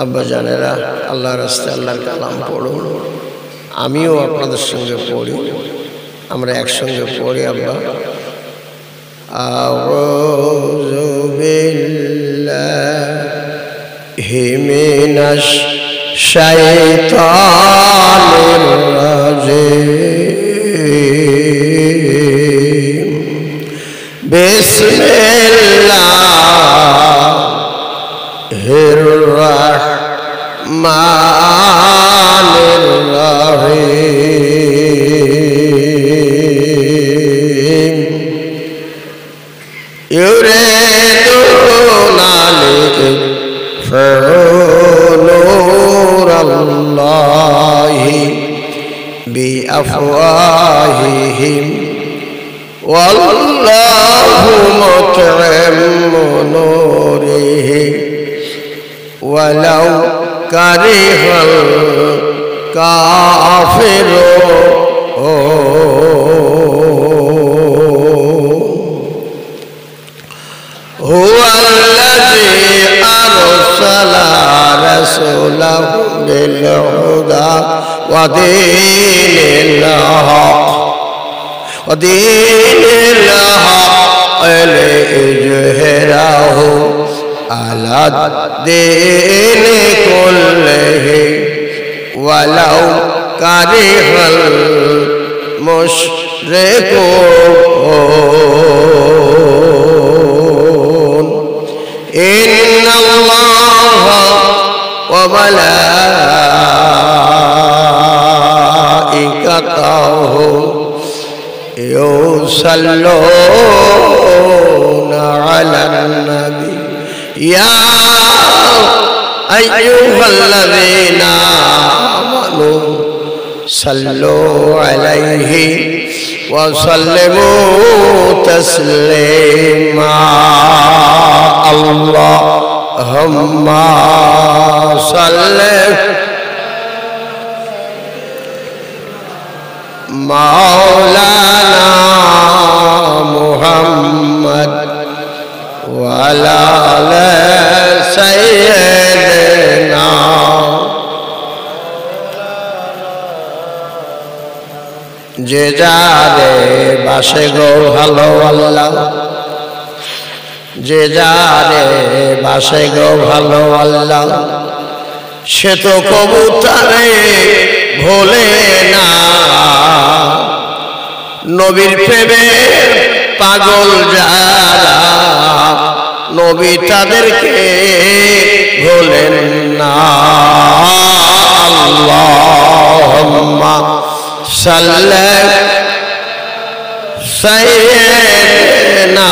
আব্বা জানেরা, আল্লাহ রাস্তায় আল্লাহর কালাম পড়ুন, আমিও আপনাদের সঙ্গে পড়ি, আমরা একসঙ্গে পড়ি। আব্বা আউযু বিল্লাহি মিনাশ শাইতানির রাজিম। বিসমিল্লাহির রাহমানির রাহিম। ইউরিদুনা লিইতফিউ নূরাল্লাহি বিআফওয়াহিহিম ওয়াল্লাহু মুতিম্মু নূরিহি ওয়ালাউ কারিহাল কাফিরুন। হুয়াল্লাযী আরসালা রাসূলাহু বিল হুদা ওয়া দীনিল হক লিইয়ুযহিরাহু আলা দ্দীনি কুল্লিহি ওয়ালাউ কারিহাল মুশরিকুন। ইন্নাল্লাহা ওয়া মালাইকাতাহু ইউসাল্লুনা আলান নবী ইয়া আইয়ুহাল্লাযীনা আমানু সাল্লু আলাইহি ওয়া সাল্লিমু তাসলিমা। আল্লাহুম্মা সাল্লি মাওলানা মুহাম্মদ ওয়া আলা আলি সাইয়্যিদিনা। যে যারে বাসে গো ভালো আল্লাহ, যে যারে বাসে গো ভালো আল্লাহ, সে তো কবুতরে ভোলে না। নবীর প্রেমে পাগল যারা, নবী তাদেরকে ভোলেন না। আল্লাহুম্মা সাল্লি সাইয়্যিদিনা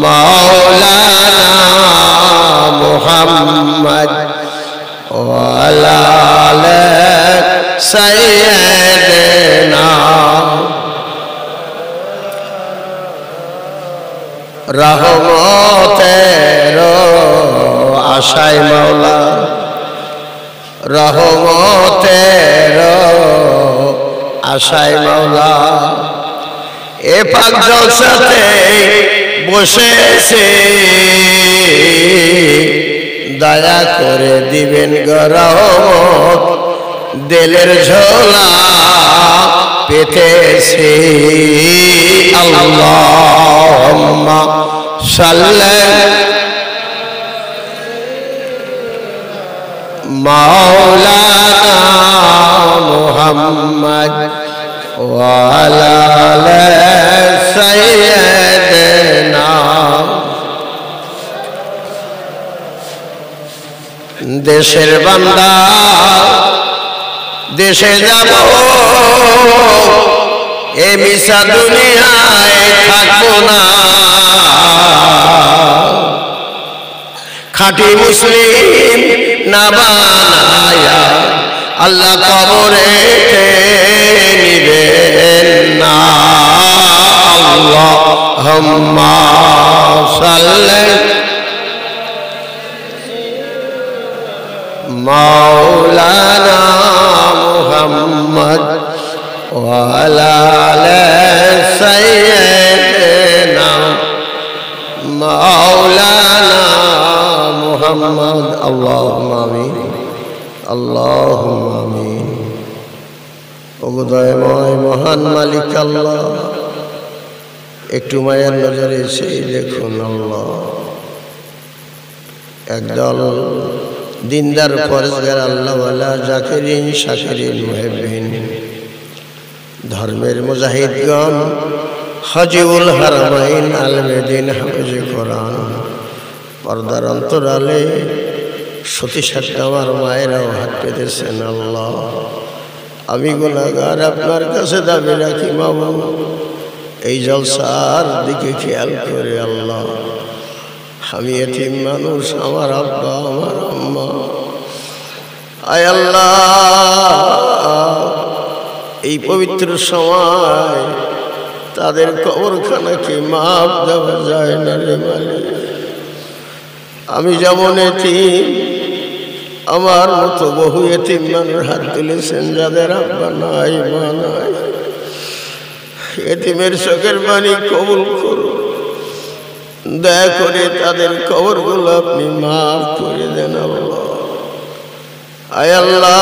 মাওলানা মুহাম্মদ ওয়া আলা আলি সাইয়্যিদিনা। রহমতের আশায় মাওলা, রহমতের আশায় মাওলা, এ পাক জলসাতে বসেছে, দয়া করে দিবেন গো রহমত, দিলের ঝোলা পেতেছে। আল্লাহুম্মা সাল্লি মাওলানা মুহাম্মদ ওয়া আলা আলি সাইয়্যিদিনা। দেশের বান্দা, দেশে যাব, এ মিশা দুনিয়ায় থাকবো না। খাঁটি মুসলিম না বানায়া আল্লাহ কবরে নিবেন না। আল্লাহুম্মা সাল্লি মাওলানা মুহাম্মদ ওয়া আলা আলি সাইয়্যিদিনা মাওলানা মুহাম্মদ। আল্লাহুম্মা আমিন, আল্লাহুম্মা আমিন। ওগো দয়াময় মহান মালিক আল্লাহ, একটু মায়ের নজরে সেই দেখুন আল্লাহ, একদল দিনদার পরেজগার আল্লাহওয়ালা জাকিরিন শাকিরিন মুহিব্বিন ধর্মের মুজাহিদগণ, হাজিউল হারামাইন আলেমে দ্বীন হাফেজে কোরআন, পর্দার অন্তরালে সতী সাথে আমার মায়েরাও হাত পেতেছেন আল্লাহ। আমি গুনাহগার, আপনার কাছে দাবি রাখি মাবুদ, এই জলসার দিকে খেয়াল করে আল্লাহ। আমি এতিম মানুষ, আমার আব্বা আমার আম্মা, আয় আল্লাহ এই পবিত্র সময় তাদের কবরখানাকে মাপ দেওয়া যায় না রে মালিক। আমি যেমন এতিম, আমার মতো বহু এতিম মানুষ হাত তুলেছেন যাদের আব্বা নাই মা নাই। এতিমের চোখের পানি কবুল করুন, দয়া করে তাদের কবরগুলো আপনি মাফ করে দেন আল্লাহ। আয় আল্লাহ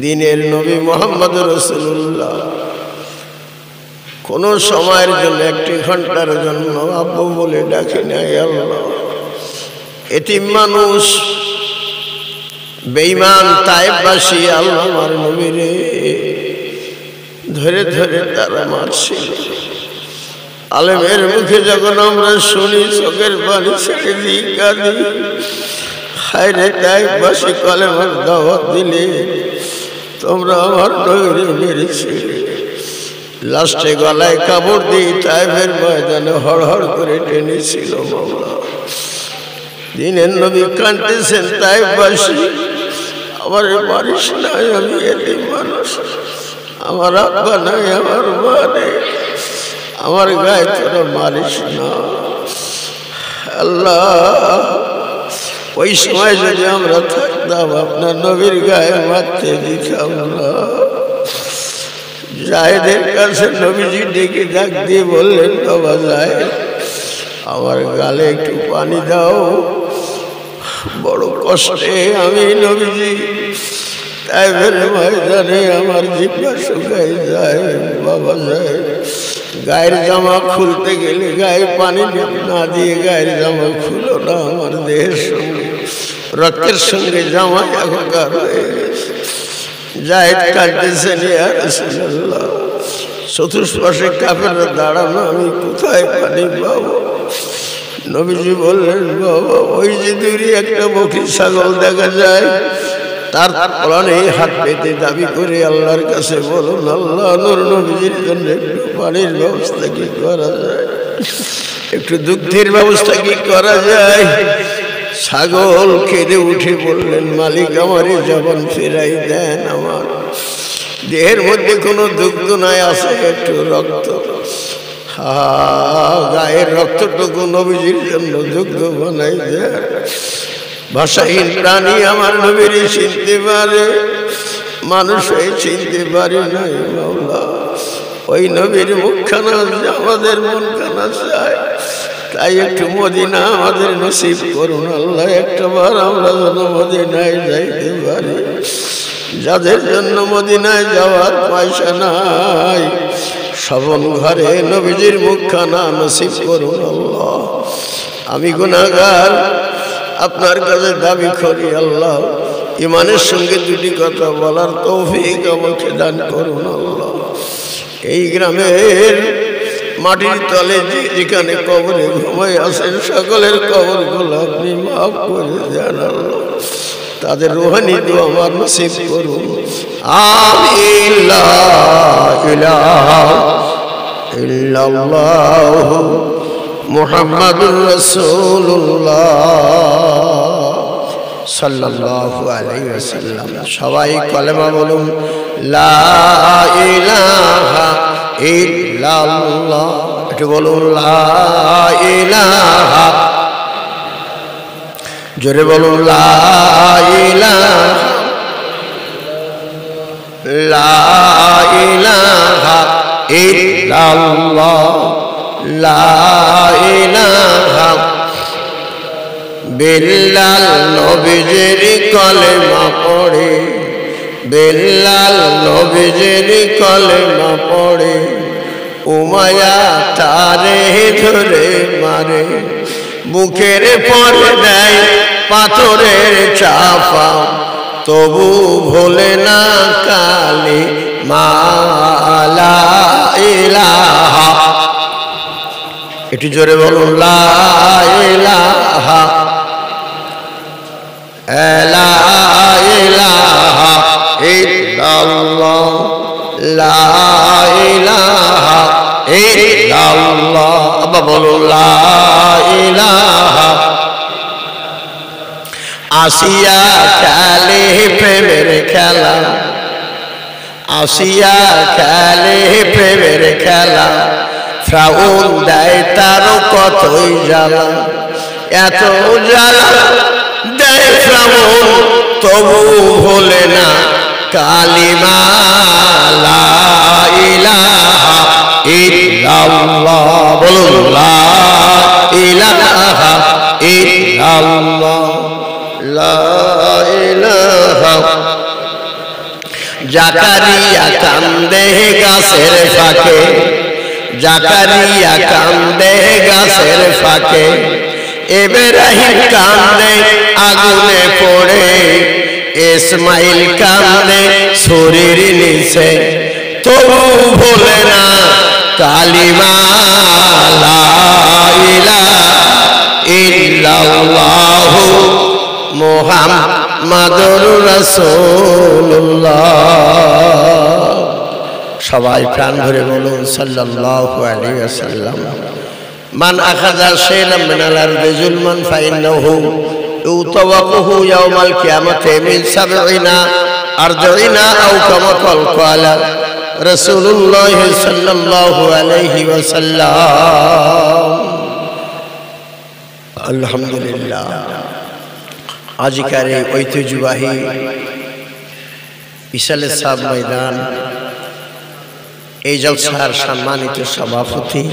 দিনের নবী মুহাম্মদ রাসূলুল্লাহ কোন সময়ের জন্য, একটি ঘন্টার জন্য আব্বু বলে ডাকি নাই আল্লাহ। এতিম মানুষ, বেঈমান তায়েববাসী আল্লাহ আমার নবীরে ধরে ধরে তারা মারছিল। আলেমের মুখে যখন আমরা শুনি চোখের পানি ছেড়ে দিই, কাঁদি, হায় রে তায়েববাসী কলেমার দাওয়াত দিলে তোমরা আমার নবীরে মেরেছিলে। লাস্টে গলায় কাপড় দিয়ে তায়েফের ময়দানে হড়হড় করে টেনেছিল মাওলা। দিনের নবী কাঁদতেছেন, তায়েফবাসী আমার মারিস নাই, আমি এতিম মানুষ, আমার আব্বা নাই, আমার মা নেই, আমার গায়ে তোরা মারিস না আল্লাহ। ওই সময় যদি আমরা থাকতাম আপনার নবীর গায়ে মারতে দিতাম না। জায়েদের কাছে নবীজি ডেকে ডাক দিয়ে বললেন, বাবা জায়েদ আমার গালে একটু পানি দাও, বড় কষ্টে আমি নবীজি তায়েফের ময়দানে আমার জিহ্বা শুকাই যায়। বাবা জায়েদ গায়ের জামা খুলতে গেলে গায়ে পানি না দিয়ে গায়ের জামা খুলো না, আমার দেহের সঙ্গে রক্তের সঙ্গে জামা একাকার হয়ে গেছে। জায়েদ কাঁদতেছেন, ইয়া রাসূলুল্লাহ চতুষ্পাশে কাফেররা দাঁড়ানো, আমি কোথায় পানি পাবো? নবীজি বললেন, বাবা ওই যে দূরে একটা বকরি ছাগল দেখা যায়, তার কোরআনে হাত পেতে দাবি করে আল্লাহর কাছে বলুন, আল্লাহ নূর নবীজির জন্য একটু পানির ব্যবস্থা কি করা যায়, একটু দুগ্ধের ব্যবস্থা কি করা যায়? ছাগল কেঁদে উঠে বললেন, মালিক আমার এই জবান ফেরাই দেন, আমার দেহের মধ্যে কোনো দুগ্ধ নাই, আছে একটু রক্ত। গায়ের রক্তটুকু নবীজির জন্য দুগ্ধ বানাই দেন। ভাষাহীন প্রাণী আমার নবীর চিনতে পারে, মানুষ চিনতে পারে নাই মাওলা। ওই নবীর মুখখানা আমাদের মনখানা চায়, তাই একটু মদিনা আমাদের নসিব করুন আল্লাহ। একটা বার আমরা যেন মদিনায় যাইতে পারি। যাদের জন্য মদিনায় যাওয়ার পয়সা নাই, শ্রবণ ঘরে নবীজির মুখখানা নসিব করুন আল্লাহ। আমি গুনাহগার, আপনার কাছে দাবি করি আল্লাহ, ইমানের সঙ্গে দুটি কথা বলার তৌফিক আমাকে দান করুন আল্লাহ। এই গ্রামের মাটির তলে যেখানে কবরে ঘুমাই আছেন, সকলের কবরগুলো আপনি মাফ করে দেন আল্লাহ। তাদের রুহানি দোয়া আমার নসিব করুন। আমিন। লা ইলাহা ইল্লাল্লাহ মুহাম্মাদুর রাসূলুল্লাহ সাল্লাল্লাহু আলাইহি ওয়াসাল্লাম। সবাই কলেমা বলুন, লা ইলাহা ইল্লাল্লাহ। একটু বলুন, লা ইলাহা, জোরে বলুন, লা ইলাহা, লা ইলাহা ইল্লাল্লাহ লা ইলাহা বিল্লাল নবীজির কলেমা পড়ে বিল্লাল নবীজির কলেমা পড়ে উমায়া তারে ধরে মারে বুকের পরে দেয় পাথরের চাপা তবু ভোলে না কালী মা লা ইলাহা একটু জোরে বলুন লা ইলাহা লা ইলাহা ইল্লাল্লাহ লা ইলাহা ইল্লাল্লাহ আবার বলুন লা ইলাহা আসিয়া খেলে প্রেমের খেলা আসিয়া খেলে প্রেমের খেলা ফ্রাউন দেয় তারও কতই জ্বালা এত জ্বালা দেয় ফ্রাউন তবু ভোলে না কালিমা লা ইলাহা ইল্লাল্লাহ বলুন লা ইলাহা ইল্লাল্লাহ লা ইলাহা জাকারিয়া কান্দে গাছের ফাঁকে জাকারিয়া কান্দে গাছের ফাঁকে ইব্রাহিম কান্দে আগুনে পড়ে ইসমাইল কান্দে শরীর নিচে তবু ভোলে না কালিমা লা ইলাহা ইল্লাল্লাহু মুহাম্মাদুর রাসূলুল্লাহ সবাই প্রাণ ভরে বলুন সাল্লাল্লাহু আলাইহি ওয়াসাল্লাম মান আখাযা শাই'আন মিনাল আরদি যুলমান ফাইন্নাহু ইউতাওয়াকুহু ইয়াওমাল কিয়ামাতি মিন সাবঈনা আরজাইনা আও কামা ক্বালা রাসূলুল্লাহ সাল্লাল্লাহু আলাইহি ওয়াসাল্লাম আলহামদুলিল্লাহ আজকের এই ঐতিহ্যবাহী বিশালের সাব ময়দান এই জলসার সম্মানিত সভাপতি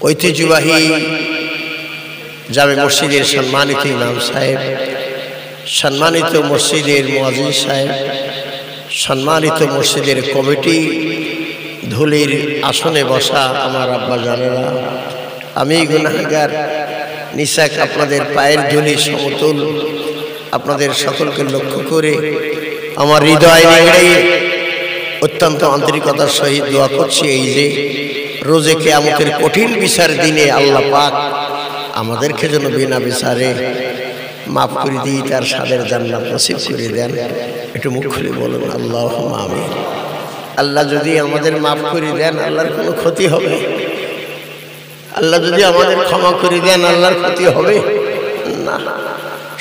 ঐতিহ্যবাহী জামে মসজিদের সম্মানিত ইমাম সাহেব সম্মানিত মসজিদের মুয়াজ্জিন সাহেব সম্মানিত মসজিদের কমিটি ধুলির আসনে বসা আমার আব্বা জানেরা আমি গুনাহগার নিসাক আপনাদের পায়ের ধুলি সমতুল আপনাদের সকলকে লক্ষ্য করে আমার হৃদয় নিংড়িয়ে অত্যন্ত আন্তরিকতার সহিত দোয়া করছি এই যে রোজে কিয়ামতের কঠিন বিচার দিনে আল্লাহ পাক আমাদেরকে যেন বিনা বিচারে মাফ করে দিয়ে তার সাদের জান্নাত নসিব করে দেন একটু মুখ খুলে বলুন আল্লাহুম্মা আমিন আল্লাহ যদি আমাদের মাফ করে দেন আল্লাহর কোনো ক্ষতি হবে আল্লাহ যদি আমাদের ক্ষমা করে দেন আল্লাহর ক্ষতি হবে না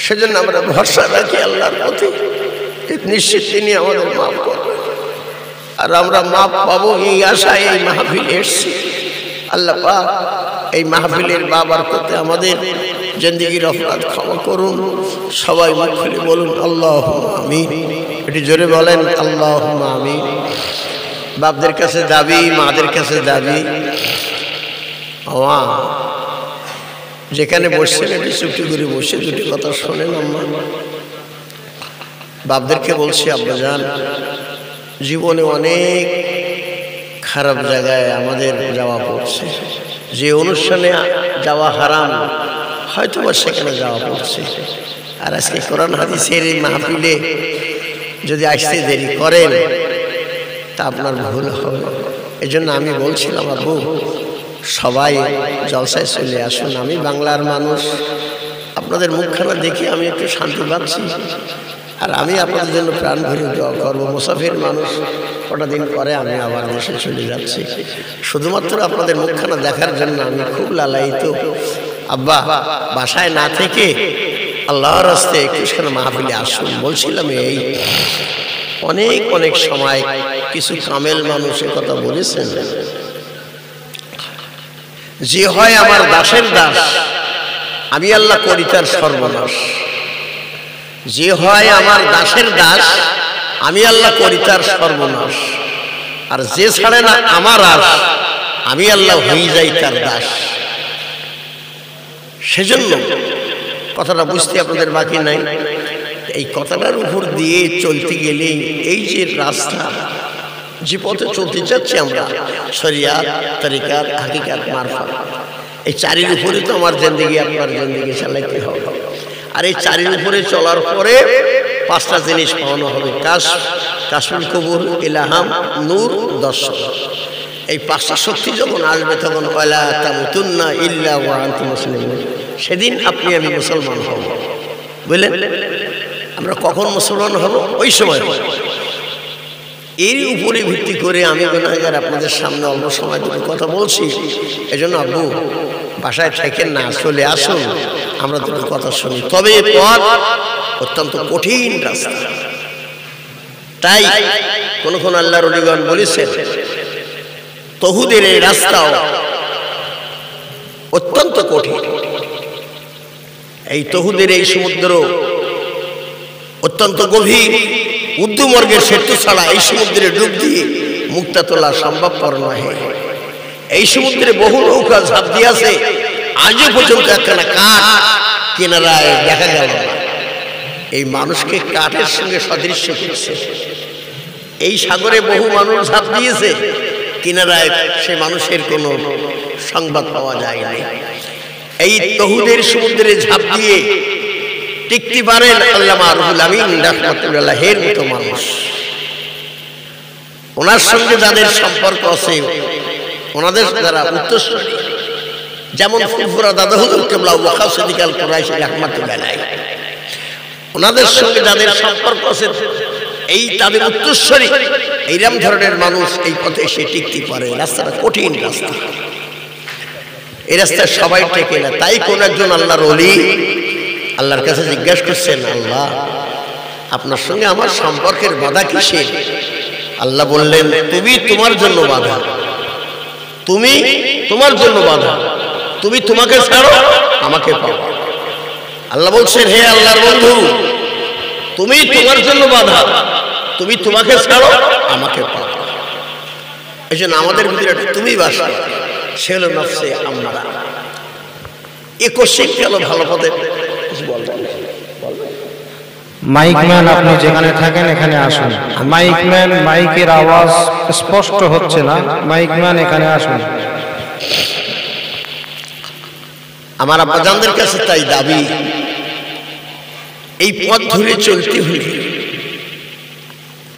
সেজন্য আমরা ভরসা রাখি আল্লাহর প্রতি নিশ্চিত তিনি আমাদের মাফ করবেন আর আমরা মাফ পাবো এই আশায় এই মাহফিলে এসেছি আল্লাহ পাক এই মাহফিলের বাবরকতে আমাদের জিন্দেগির অপরাধ ক্ষমা করুন সবাই মুখ খুলে বলুন আল্লাহুম্মা আমিন এটি জোরে বলেন আল্লাহুম্মা আমিন বাপদের কাছে দাবি মাদের কাছে দাবি যেখানে বসছেন একটু চুপটি করে বসে দুটি কথা শোনেন আম্মা বাপদেরকে বলছি আব্বাজান জীবনে অনেক খারাপ জায়গায় আমাদের যাওয়া পড়ছে যে অনুষ্ঠানে যাওয়া হারাম হয়তো বা সেখানে যাওয়া পড়ছে আর আজকে কোরআন হাদিসের এই মাহফিলে যদি আসতে দেরি করেন তা আপনার ভুল হবে এই জন্য আমি বলছিলাম আব্বু সবাই জলসায় চলে আসুন আমি বাংলার মানুষ আপনাদের মুখখানা দেখে আমি একটু শান্তি পাচ্ছি আর আমি আপনাদের জন্য প্রাণ ভরে দোয়া করবো মুসাফির মানুষ কটা দিন পরে আমি আবার দেশে চলে যাচ্ছি শুধুমাত্র আপনাদের মুখখানা দেখার জন্য আমি খুব লালায়িত আব্বা বাসায় না থেকে আল্লাহর রাস্তে একটুখানি মাহফিলে আসুন বলছিলাম এই অনেক অনেক সময় কিছু কামেল মানুষের কথা বলেছেন যে হয় আমার দাসের দাস আমি আল্লাহ করি তার সর্বনাশ যে হয় আমার দাসের দাস আমি আল্লাহ করি তার সর্বনাশ আর যে ছাড়ে না আমার আশ আমি আল্লাহ হয়ে যাই তার দাস। সেজন্য কথাটা বুঝতে আপনাদের বাকি নাই। এই কথাটার উপর দিয়ে চলতে গেলে এই যে রাস্তা, যে পথে চলতে যাচ্ছি আমরা, শরিয়াত, তরিকাত, হাকিকাত, মারফত, এই চারির উপরে তো আমার জিন্দেগি আপনার জিন্দেগি চালাইতে হবে। আর এই চারির উপরে চলার পরে পাঁচটা জিনিস পাওয়ানো হবে: কাশফুল কবুর, ইলহাম, নূর, দর্শন। এই পাঁচটা শক্তি যখন আসবে তখন ওয়ালা তামুতুন্না ইল্লা ওয়া আনতুম মুসলিমুন, সেদিন আপনি আমি মুসলমান হব। বুঝলেন? আমরা কখন মুসলমান হব? ওই সময়। এর উপরে ভিত্তি করে আমি গুনাহগার আপনাদের সামনে অল্প সময় ধরে কথা বলছি। এজন্য আব্বু বাসায় থাকেন না, চলে আসুন, আমরা দুটো কথা শুনি। তবে পথ অত্যন্ত কঠিন রাস্তা। তাই কোন আল্লাহর ওলিগণ বলেছেন তৌহিদের এই রাস্তাও অত্যন্ত কঠিন। এই তৌহিদের এই সমুদ্র অত্যন্ত গভীর, উদ্যমর্গের সেতু ছাড়া এই সমুদ্রে ডুব দিয়ে মুক্তা তোলা সম্ভবপর নয়। এই সমুদ্রে বহু নৌকা ঝাঁপ দিয়েছে, আজও পর্যন্ত একখানা কাঠ কিনারায় দেখা গেল না। এই মানুষকে কাঠের সঙ্গে সদৃশ্য করছে। এই সাগরে বহু মানুষ ঝাঁপ দিয়েছে, কিনারায় সে মানুষের কোনো সংবাদ পাওয়া যায় না। এই তৌহিদের সমুদ্রে ঝাঁপ দিয়ে টিকতে পারেন আল্লামা রুহুল আমিন রাহমাতুল্লাহের মতো মানুষ। ওনার সঙ্গে যাদের সম্পর্ক আছে, ওনাদের দ্বারা উত্তরসূরি, যেমন ফুরফুরা দাদা হুজুর কিবলা ওয়াকাফ সিদ্দিক আল কুরাইশি রাহমাতুল্লাহ, ওনাদের সঙ্গে যাদের সম্পর্ক আছে, এই তাদের উত্তরসূরি এইরকম ধরনের মানুষ এই পথে এসে টিকতে পারে। রাস্তাটা কঠিন রাস্তা, এই রাস্তায় সবাই টেকে না। তাই কোন একজন আল্লাহর ওলি আল্লাহর কাছে জিজ্ঞাসা করছেন, আল্লাহ আপনার সঙ্গে আমার সম্পর্কের বাধা কিসের? আল্লাহ বললেন, তুমি তোমার জন্য বাধা, তুমি তোমার জন্য বাধা, তুমি তোমাকে ছাড়ো আমাকে পাও। আল্লাহ বলছেন, হে আল্লাহর বন্ধু, তুমি তোমার জন্য বাধা, তুমি তোমাকে ছাড়ো আমাকে পাও। এই জন্য আমাদের ভিতরে তুমি বাসা, সে হলো নফসে আম্মারা। এ কোশ্চেন গেল ভালো পথে। মাইকম্যান, আপনি যেখানে থাকেন এখানে আসুন। মাইকম্যান, মাইকের আওয়াজ স্পষ্ট হচ্ছে না। মাইকম্যান এখানে আসুন। আমার আব্বাজানদের কাছে তাই দাবি, এই পথ ধরে চলতে হলে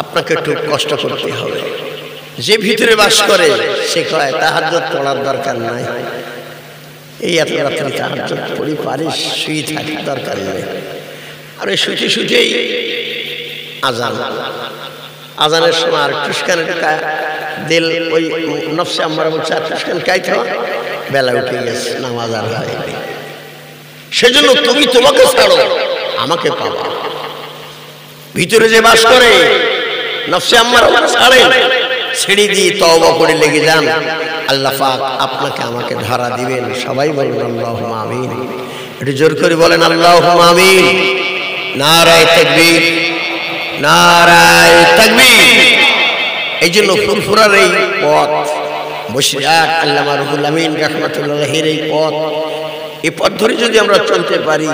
আপনাকে একটু কষ্ট করতে হবে। যে ভিতরে বাস করে সে কয় তাহাজ্জুদ পড়ার দরকার নাই, এই এত রাত্রে তাহাজ্জুদ পড়ি পারিস, শুয়ে থাকার দরকার নেই। আর এই শুতে শুতেই আজান, আজানের সময় আর টুসকানের দিল ওই নফসে আম্মারা বলছে আর টুসকান খাইতে হয়, বেলা উঠে গেছে, নামাজ আর হয়নি। সেজন্য তুমি তোমাকে ছাড়ো আমাকে পাবা। ভিতরে যে বাস করে নফসে আম্মারা ছাড়েন, ছেড়ে দিয়ে তওবা করে লেগে যান, আল্লাহ পাক আপনাকে আমাকে ধরা দিবেন। সবাই বলেন আল্লাহুম্মা আমিন। একটু জোর করে বলেন আল্লাহুম্মা আমিন। নারায়ে তাকবীর, নারায়ে তাকবীর। এই জন্য ফুরফুরার এই পথ, বসিরহাট আল্লামা রুহুল আমিন রাহমাতুল্লাহের এই পথ, এই পথ ধরে যদি আমরা চলতে পারি,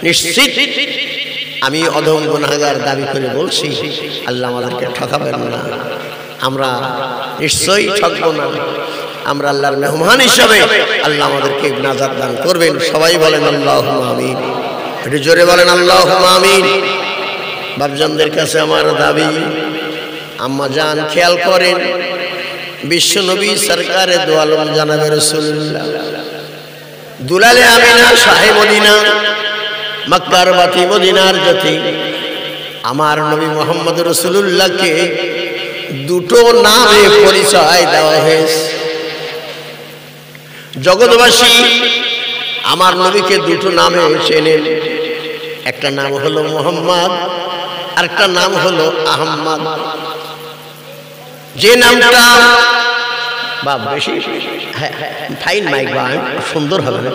নিশ্চিত আমি অধম গুনাহগার দাবি করে বলছি, আল্লাহ আমাদেরকে ঠকাবেন না। আমরা নিশ্চয়ই ঠকবো না। আমরা আল্লাহর মেহমান হিসাবে আল্লাহ আমাদেরকে নাজাত দান করবেন। সবাই বলেন আল্লাহুম্মা আমিন। একটু জোরে বলেন আল্লাহুম্মা আমিন। বাপজানদের কাছে আমার দাবি, আম্মা জান খেয়াল করেন, বিশ্ব নবী সরকারে দো আলম জানাবে রাসূলুল্লাহ, দুলালে আমিনা শাহে মদিনা, মক্কার বাতি মদিনার জ্যোতি, আমার নবী মুহাম্মদ রাসূলুল্লাহকে দুটো নামে পরিচয় দেওয়া হয়েছে। জগৎবাসী আমার নবীকে দুটো নামে চেনেন, একটা নাম হলো মুহাম্মদ, আরেকটা নাম হলো আহমদ। যে নামটা বা বেশি ফাইন মাইক বা সুন্দর হবে না,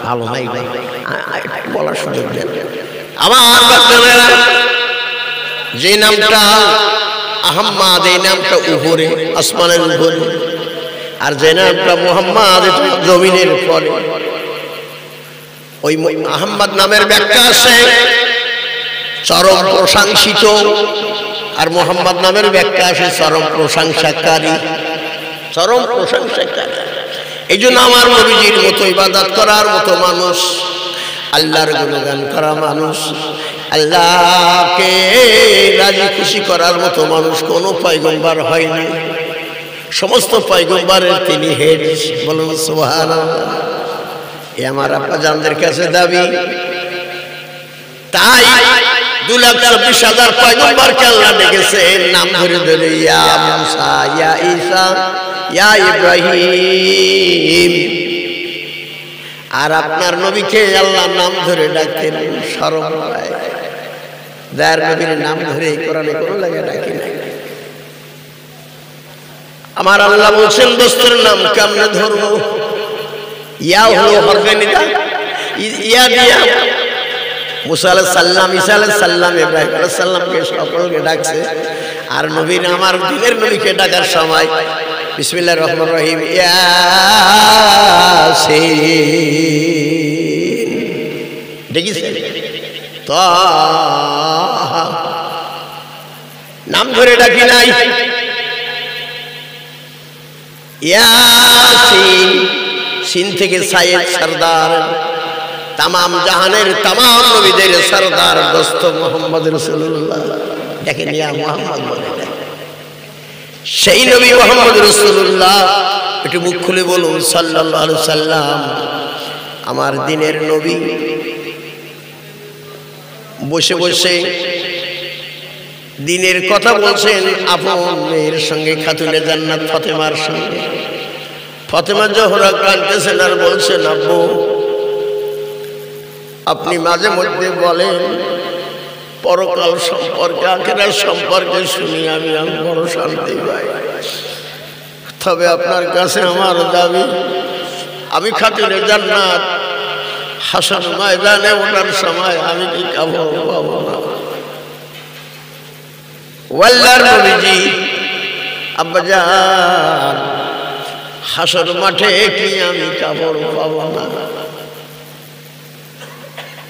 ভালো মাইক বলার সুযোগ দেন আমার। যে নামটা আহম্মদ, এই নামটা উপরে আসমানের উপরে, আর যে নামটা মুহাম্মদ জমিনের পরে ওই মুহাম্মদ নামের ব্যাখ্যা আছে চরম প্রশংসিত, আর মুহাম্মদ নামের ব্যাখ্যা আছে চরম প্রশংসাকারী, চরম প্রশংসাকারী। এই জন্য আমার নবীজির মতো ইবাদত করার মতো মানুষ, আল্লাহর গুণগান করা মানুষ, আল্লাহকে রাজি খুশি করার মতো মানুষ কোনো পয়গম্বর হয় না। সমস্ত পয়গম্বরের তিনি হেড। বলুন সুবহানাল্লাহ। এ আমার আব্বাজানদের কাছে দাবি। তাই 2,24,000 পয়গম্বরকে আল্লাহ ডেকেছেন নাম ধরে ধরে, ইয়া মুসা, ইয়া ঈসা, ইয়া ইব্রাহিম। আর আপনার নবীকে আল্লাহ নাম ধরে ডাকেন শরম পায়। যার নবীর নাম ধরে কোরআনে কোনো লাগে ডাকি না। আমার আল্লাহ বলছেন দোস্তের নাম কেমনে ধরবো? ইয়া হলো হরফে নিদা, ইয়া দিয়া মুসা আলাইহিস সালাম, ঈসা আলাইহিস সালাম, ইব্রাহিম আলাইহিস সালামকে সকলকে ডাকছে। আর নবীর আমার দিনের নবীকে ডাকার সময় বিসমিল্লাহির রহমানির রহিম ইয়াসিন ডেকেছে। তো নাম ধরে ডাকি নাই। ইয়াসিন, সিন থেকে সাইয়েদ সরদার, তামাম জাহানের তামাম নবীদের সরদার দোস্ত মুহাম্মদ রাসূলুল্লাহ। দেখেন ইয়া মুহাম্মদ বলে সেই নবী মুহাম্মদ রাসূলুল্লাহ। একটু মুখ খুলে বলুন সাল্লাল্লাহু আলাইহি সাল্লাম। আমার দিনের নবী বসে বসে দিনের কথা বলছেন আপন মেয়ের সঙ্গে, খাতুনে জান্নাত ফাতেমার সঙ্গে। ফাতেমা জোহরা কাঁদতেছেন আর বলছেন, আব্বু আপনি মাঝে মধ্যে বলেন পরকাল সম্পর্কে, আখিরাত সম্পর্কে শুনি আমি বড় শান্তি পাই। তবে আপনার কাছে আমার দাবি, আমি খাতুনে জান্নাত হাসর ময়দানে ওঠার সময় আমি কি কাবর পাবো না? ওয়াল্লাহর নবীজি আব্বাজান হাসর মাঠে কি আমি কাবর পাবো না?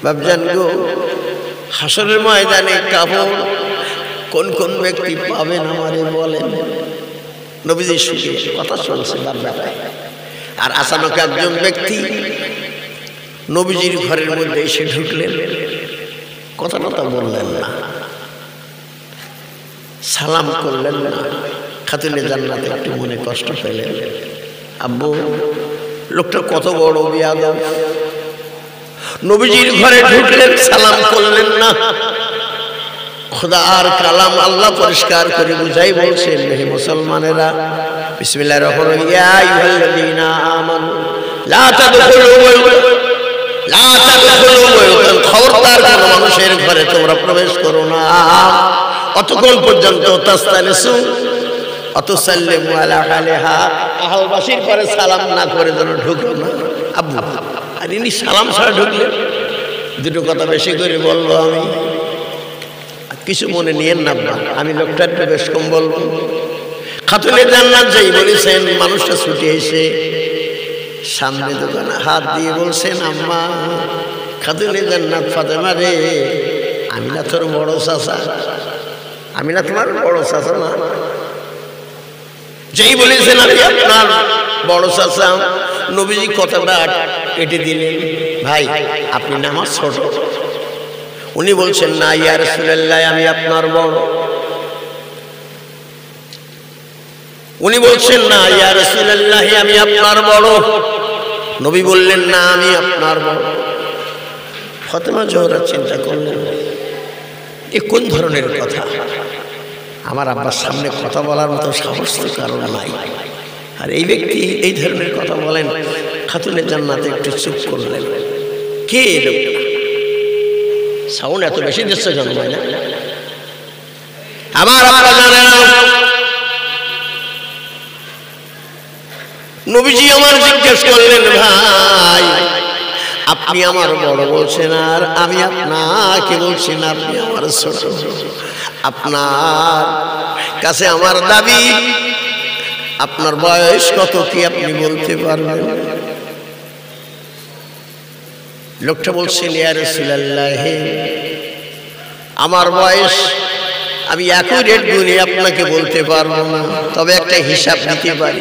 বাবজান গো, হাসরের ময়দানে কাবর কোন কোন ব্যক্তি পাবেন আমারে বলেন। নবীজি শুনে কথা শুনছে বাবা। আর আচানক একজন ব্যক্তি নবীজির ঘরের মধ্যে এসে ঢুকলেন, কথা বললেন না, সালাম করলেন না। খাতুনে জান্নাত একটু মনে কষ্ট পেলেন। আব্বু লোকটা কত বড় বিয়াদব, নবীজির ঘরে ঢুকলেন সালাম করলেন না। খোদার কালাম আল্লাহ পরিষ্কার করে বুঝাই বলছেন, হে মুসলমানেরা, বিসমিল্লাহির রহমানির রহিম, ইয়া আইয়ুহাল্লাযীনা আমানু লা তাদখুলু বুয়ুতান, খবরদার কোন মানুষের ঘরে তোমরা প্রবেশ করো না অতক্ষণ পর্যন্ত তাস্তানিসু অতুসাল্লিমু আলা আহলিহা, আহলবাসীর ঘরে সালাম না করে যেন ঢুকো না। আব্বু আর ইনি সালাম ছাড়া ঢুকলেন। দুটো কথা বেশি করে বলবো, আমি কিছু মনে নিয়েন না, আমি লোকটার একটু বেশ কম বলবো। খাতুনে জান্নাত যেই বলেছেন, মানুষটা ছুটে এসে সামনে দোকানে হাত দিয়ে বলছেন, আম্মা খাতুনে জান্নাত ফাতেমা রে, আমি না তোর বড় চাচা, আমি না তোমার বড় চাচা না? যেই বলেছেন আমি আপনার বড় চাচা, নবীজি কথাটা কেটে দিলেন, ভাই আপনি না আমার ছোট। উনি বলছেন, না ইয়া রাসূলুল্লাহ আমি আপনার বড়। উনি বলছেন, না ইয়া রাসূলুল্লাহ আমি আপনার বড়। নবী বললেন, না আমি আপনার বড়। ফাতেমা জোহরা চিন্তা করলেন, এ কোন ধরনের কথা? আমার আব্বার সামনে কথা বলার মতো সাহস তো কারণ নাই, আর এই ব্যক্তি এই ধরনের কথা বলেন। খাতুনে জান্নাতে একটু চুপ করলেন। কে এলো? সাউন্ড এত বেশি দিচ্ছে কেন? আমার আব্বা জানেন, নবীজি আমার জিজ্ঞেস করলেন, ভাই আপনি আমার বড় বলছেন আর আমি আপনাকে বলছি না আপনি আমার ছোট। আপনার কাছে আমার দাবি, আপনার বয়স কত কি আপনি বলতে পারবেন? লোকটা বলছেন, ইয়া রাসূলুল্লাহ, আমার বয়স আমি অ্যাকুরেট গুণে আপনাকে বলতে পারবো না, তবে একটা হিসাব দিতে পারি।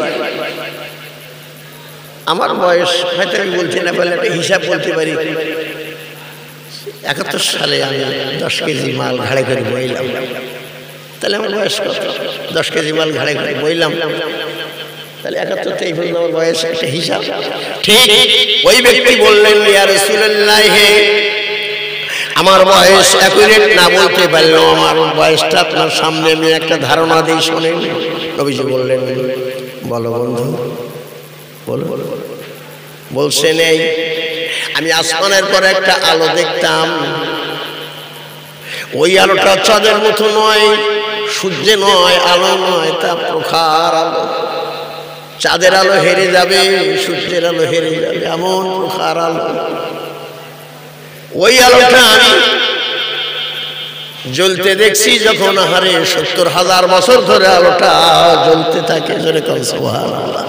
আমার বয়স হয়তো আমি বলতে না পারলে একটা হিসাব বলতে পারি। 71 সালে আমি 10 কেজি মাল ঘাড়ে করে বইলাম, তাহলে আমার বয়স কত? 10 কেজি মাল ঘাড়ে করে বইলাম, তাহলে 71 থেকে পর্যন্ত আমার বয়স একটা হিসাব। ঠিক ওই ব্যক্তি বললেন, ইয়া রাসূলুল্লাহ, আমার বয়স অ্যাকুরেট না বলতে পারলেও আমার বয়সটা আপনার সামনে আমি একটা ধারণা দিই, শোনেন। নবীজি বললেন, বলো বন্ধু, বলো। বলছেন, এই আমি আসমানের পরে একটা আলো দেখতাম, ওই আলোটা চাঁদের মতো নয়, সূর্যে নয়, আলো নয়, তা প্রখর আলো। চাঁদের আলো হেরে যাবে, সূর্যের আলো হেরে যাবে, এমন প্রখর আলো। ওই আলোটা আমি জ্বলতে দেখছি যখন, হারে 70,000 বছর ধরে আলোটা জ্বলতে থাকে। জোরে কোন সুবহানাল্লাহ।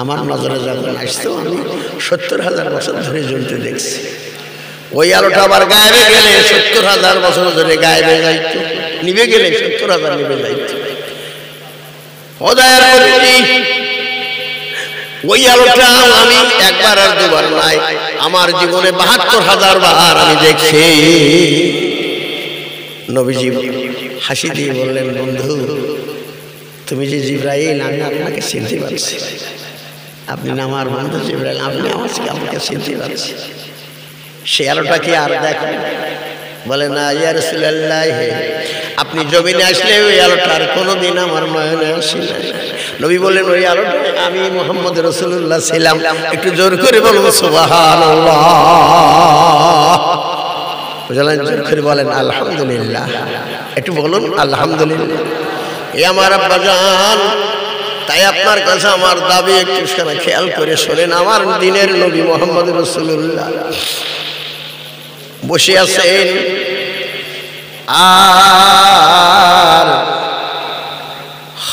আমার নজরে যখন আসতো আমি 70,000 বছর ধরে জ্বলতে দেখছি। ওই আলোটা আবার গায়েবে গেলে 70,000 বছর ধরে গায়েবে যাইতো, নিভে গেলে 70,000 নিভে যাইতো। খোদার প্রতি ওই আলোটা আমি একবার আর দুবার নাই, আমার জীবনে 72,000 বার আমি দেখছি। নবীজি হাসি দিয়ে বললেন, বন্ধু, তুমি যে জিবরাইল, আমি আপনাকে চিনতে পারছি। আপনি না আমার বন্ধু জিবরাইল, আপনি আমাকে চিনতে পারছি। সে আলোটা কি আর দেখেন? বলে না, ইয়া রাসূলুল্লাহ, আপনি জমিনে আসলে ওই আলোটা আর কোনোদিন আমার নয়নে আসে না। নবী বললেন, ওই আলোটা আমি মুহাম্মদ রাসূলুল্লাহ ছিলাম। একটু জোর করে বলুন সুবহানাল্লাহ। বুঝলেন? জোর করে বলেন আলহামদুলিল্লাহ। একটু বলুন আলহামদুলিল্লাহ। এই আমার আব্বাজান, তাই আপনার কাছে আমার দাবি, একটু খেয়াল করে শোনেন। আমার দিনের নবী মুহাম্মদ রাসূলুল্লাহ বসে আছেন, আর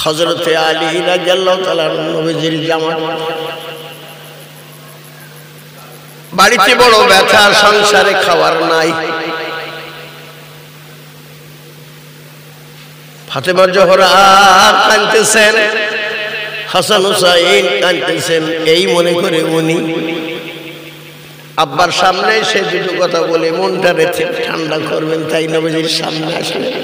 হযরতে আলী রাদিয়াল্লাহু তাআলা নবীজির জামাত। বাড়িতে বড় ব্যথা, সংসারে খাবার নাই। ফাতেমা জোহরা কাঁদতেছেন, হাসান হুসাইন কাঁদতেছেন। এই মনে করে উনি আব্বার সামনে সে দুটো কথা বলে মনটা রেখে ঠান্ডা করবেন, তাই নবীজির সামনে আসলেন।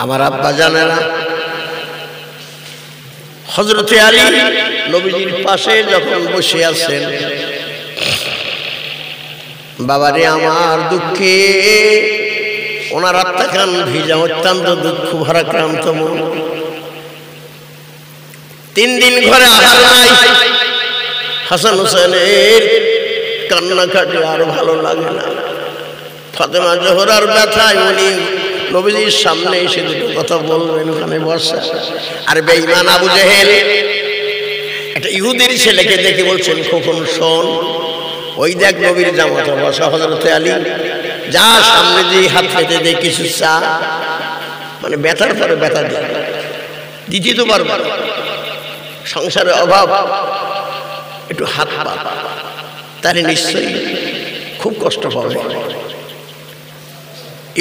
আমার আব্বা জানে না, হযরতে আলী নবীজির পাশে যখন বসে আছেন, বাবারে আমার দুঃখে ওনার আত্মাখান ভিজা, অত্যন্ত দুঃখ ভারাক্রান্ত মন। 3 দিন ঘরে আহার নাই। হাসান হুসেনের কান্নাকাটি আর ভালো লাগে না। ফাতেমা জোহরার ব্যথায় উনি নবীজির সামনে এসে দুটো কথা বলবেন, ওখানে বসা। আর বেঈমান আবু জেহেল একটা ইহুদির ছেলেকে দেখে বলছেন, খোকন শোন, ওই দেখ নবীর জামাতে বসা হযরতে আলী, যা সামনে দিয়ে হাত পেতে দে কিছু চা। মানে ব্যথার পরে ব্যথা দিতে তো পারবো, সংসারে অভাব, একটু হাত পা, তারে নিশ্চয়ই খুব কষ্ট পাবে।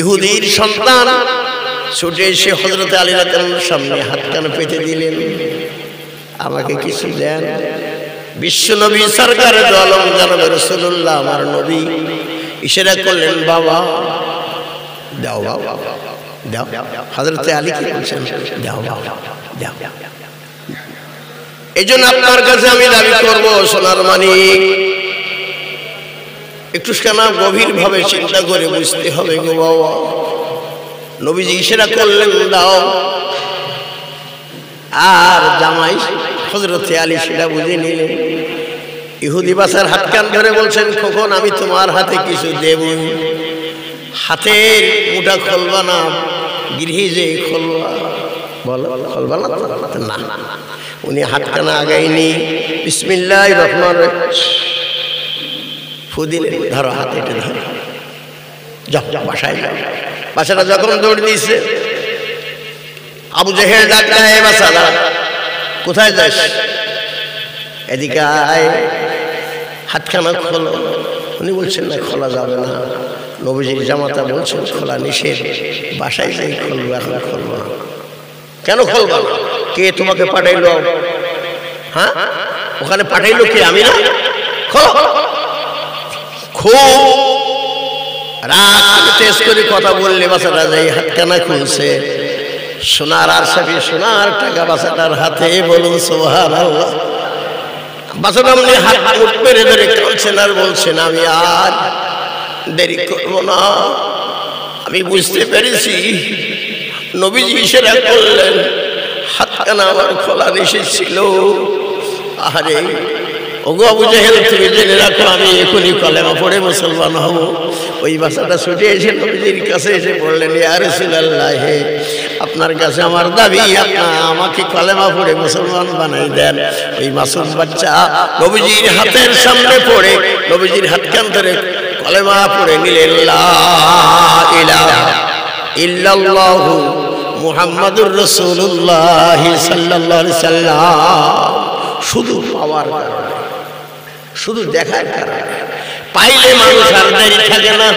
ইহুদির সন্তান ছুটে এসে হযরতে আলী রাদিয়াল্লাহু আনহুর সামনে হাত কান পেতে দিলেন, আমাকে কিছু দেন। বিশ্ব নবী সরকারে দো আলম জনাব রাসূলুল্লাহ আমার নবী ইশারা করলেন, বাবা দাও, বাবা দাও। হযরতে আলী কি বলছেন, দাও বাবা দাও। এই জন্য আপনার কাছে আমি দাবি করবো, সোনার মানিক, একটু কেনা গভীর ভাবে চিন্তা করে বুঝতে হবে গো বাবা। নবীজি ইশারা করলেন, দাও। আর জামাই হযরতে আলী সেটা বুঝে নিলেন। ইহুদি বাসার হাত কান ধরে বলছেন, খোকন আমি তোমার হাতে কিছু দেব, হাতের মুঠা খুলবা না, গৃহে যে খুলবা। বলো খুলবা না? না। উনি হাত কানা আগাইনি, বিসমিল্লাহির রহমানির রহিম ফু দিলেন, ধরো হাতে, এটা ধরো, যাও বাসায় যাও। বাসাটা যখন দৌড় দিয়েছে, আবু জেহেল ডাক দেয়, বাসাদা কোথায় যাস? এদিকে আয়, হাতখানা খোলো। উনি বলছেন না, খোলা যাবে না। নবীজির জামাতা বলছেন খোলা নিষেধ, বাসায় যাই খুলবো, এখন খুলবো না। কেন খুলবো না? কে তোমাকে পাঠাইলো? হ্যাঁ, ওখানে পাঠাইলো কে? আমি না। খোলো। খুব রাগ তেজ করে কথা বললে বাচ্চাটা যাই হাতখানা খুলছে। সোনার আর সাথে সোনার টাকা বাচ্চাটার হাতে। বলুন সুবহানাল্লাহ। বাচ্চাটা আপনি হাত মুঠ মেরে ধরে কাঁদছেন আর বলছেন আমি আর দেরি করবো না। আমি বুঝতে পেরেছি নবীজি ইশারা করলেন, হাতখানা আমার খোলা নিষেধ ছিল। আরে ওগো আবু জেহেল, তুমি জেনে রাখো আমি এখনই কলেমা পড়ে মুসলমান হব। ওই বাচ্চাটা ছুটে এসে নবীজির কাছে এসে বললেন, ইয়া রাসূলুল্লাহ, আপনার কাছে আমার দাবি, আপনার আমাকে কলেমা পড়ে মুসলমান বানাই দেন। ওই মাসুম বাচ্চা নবীজির হাতের সামনে পড়ে নবীজির হাতখান ধরে কলেমা পড়ে নিলেন, লা ইলাহা ইল্লাল্লাহু মুহাম্মাদুর রাসূলুল্লাহ সাল্লাল্লাহু আলাইহি সাল্লাম। শুধু পাওয়ার কারণে, শুধু দেখার কারণে। পাইলে মানুষ আর দেরি থাকে না।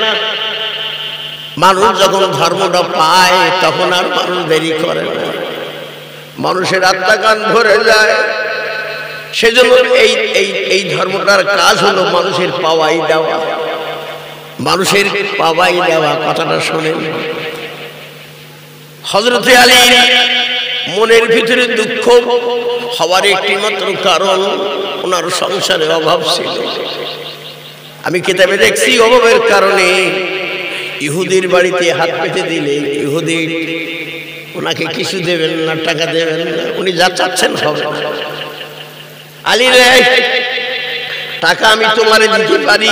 মানুষ যখন ধর্মটা পায় তখন আর মানুষ দেরি করে না। মানুষের আত্মা কান ভরে যায়। সেজন্য এই ধর্মটার কাজ হলো মানুষের পাওয়াই দেওয়া। মানুষের পাওয়াই দেওয়া। কথাটা শোনেন, হযরতে আলী মনের ভিতরে দুঃখ হওয়ার একটি মাত্র কারণ, ওনার সংসারে অভাব ছিল। আমি কিতাবে দেখছি অভাবের কারণে ইহুদির বাড়িতে হাত পেতে দিলে ইহুদি ওনাকে কিছু দেবেন না, টাকা দেবেন না। উনি যা চাচ্ছেন হবে। আলী রে, টাকা আমি তোমারে দিতে পারি,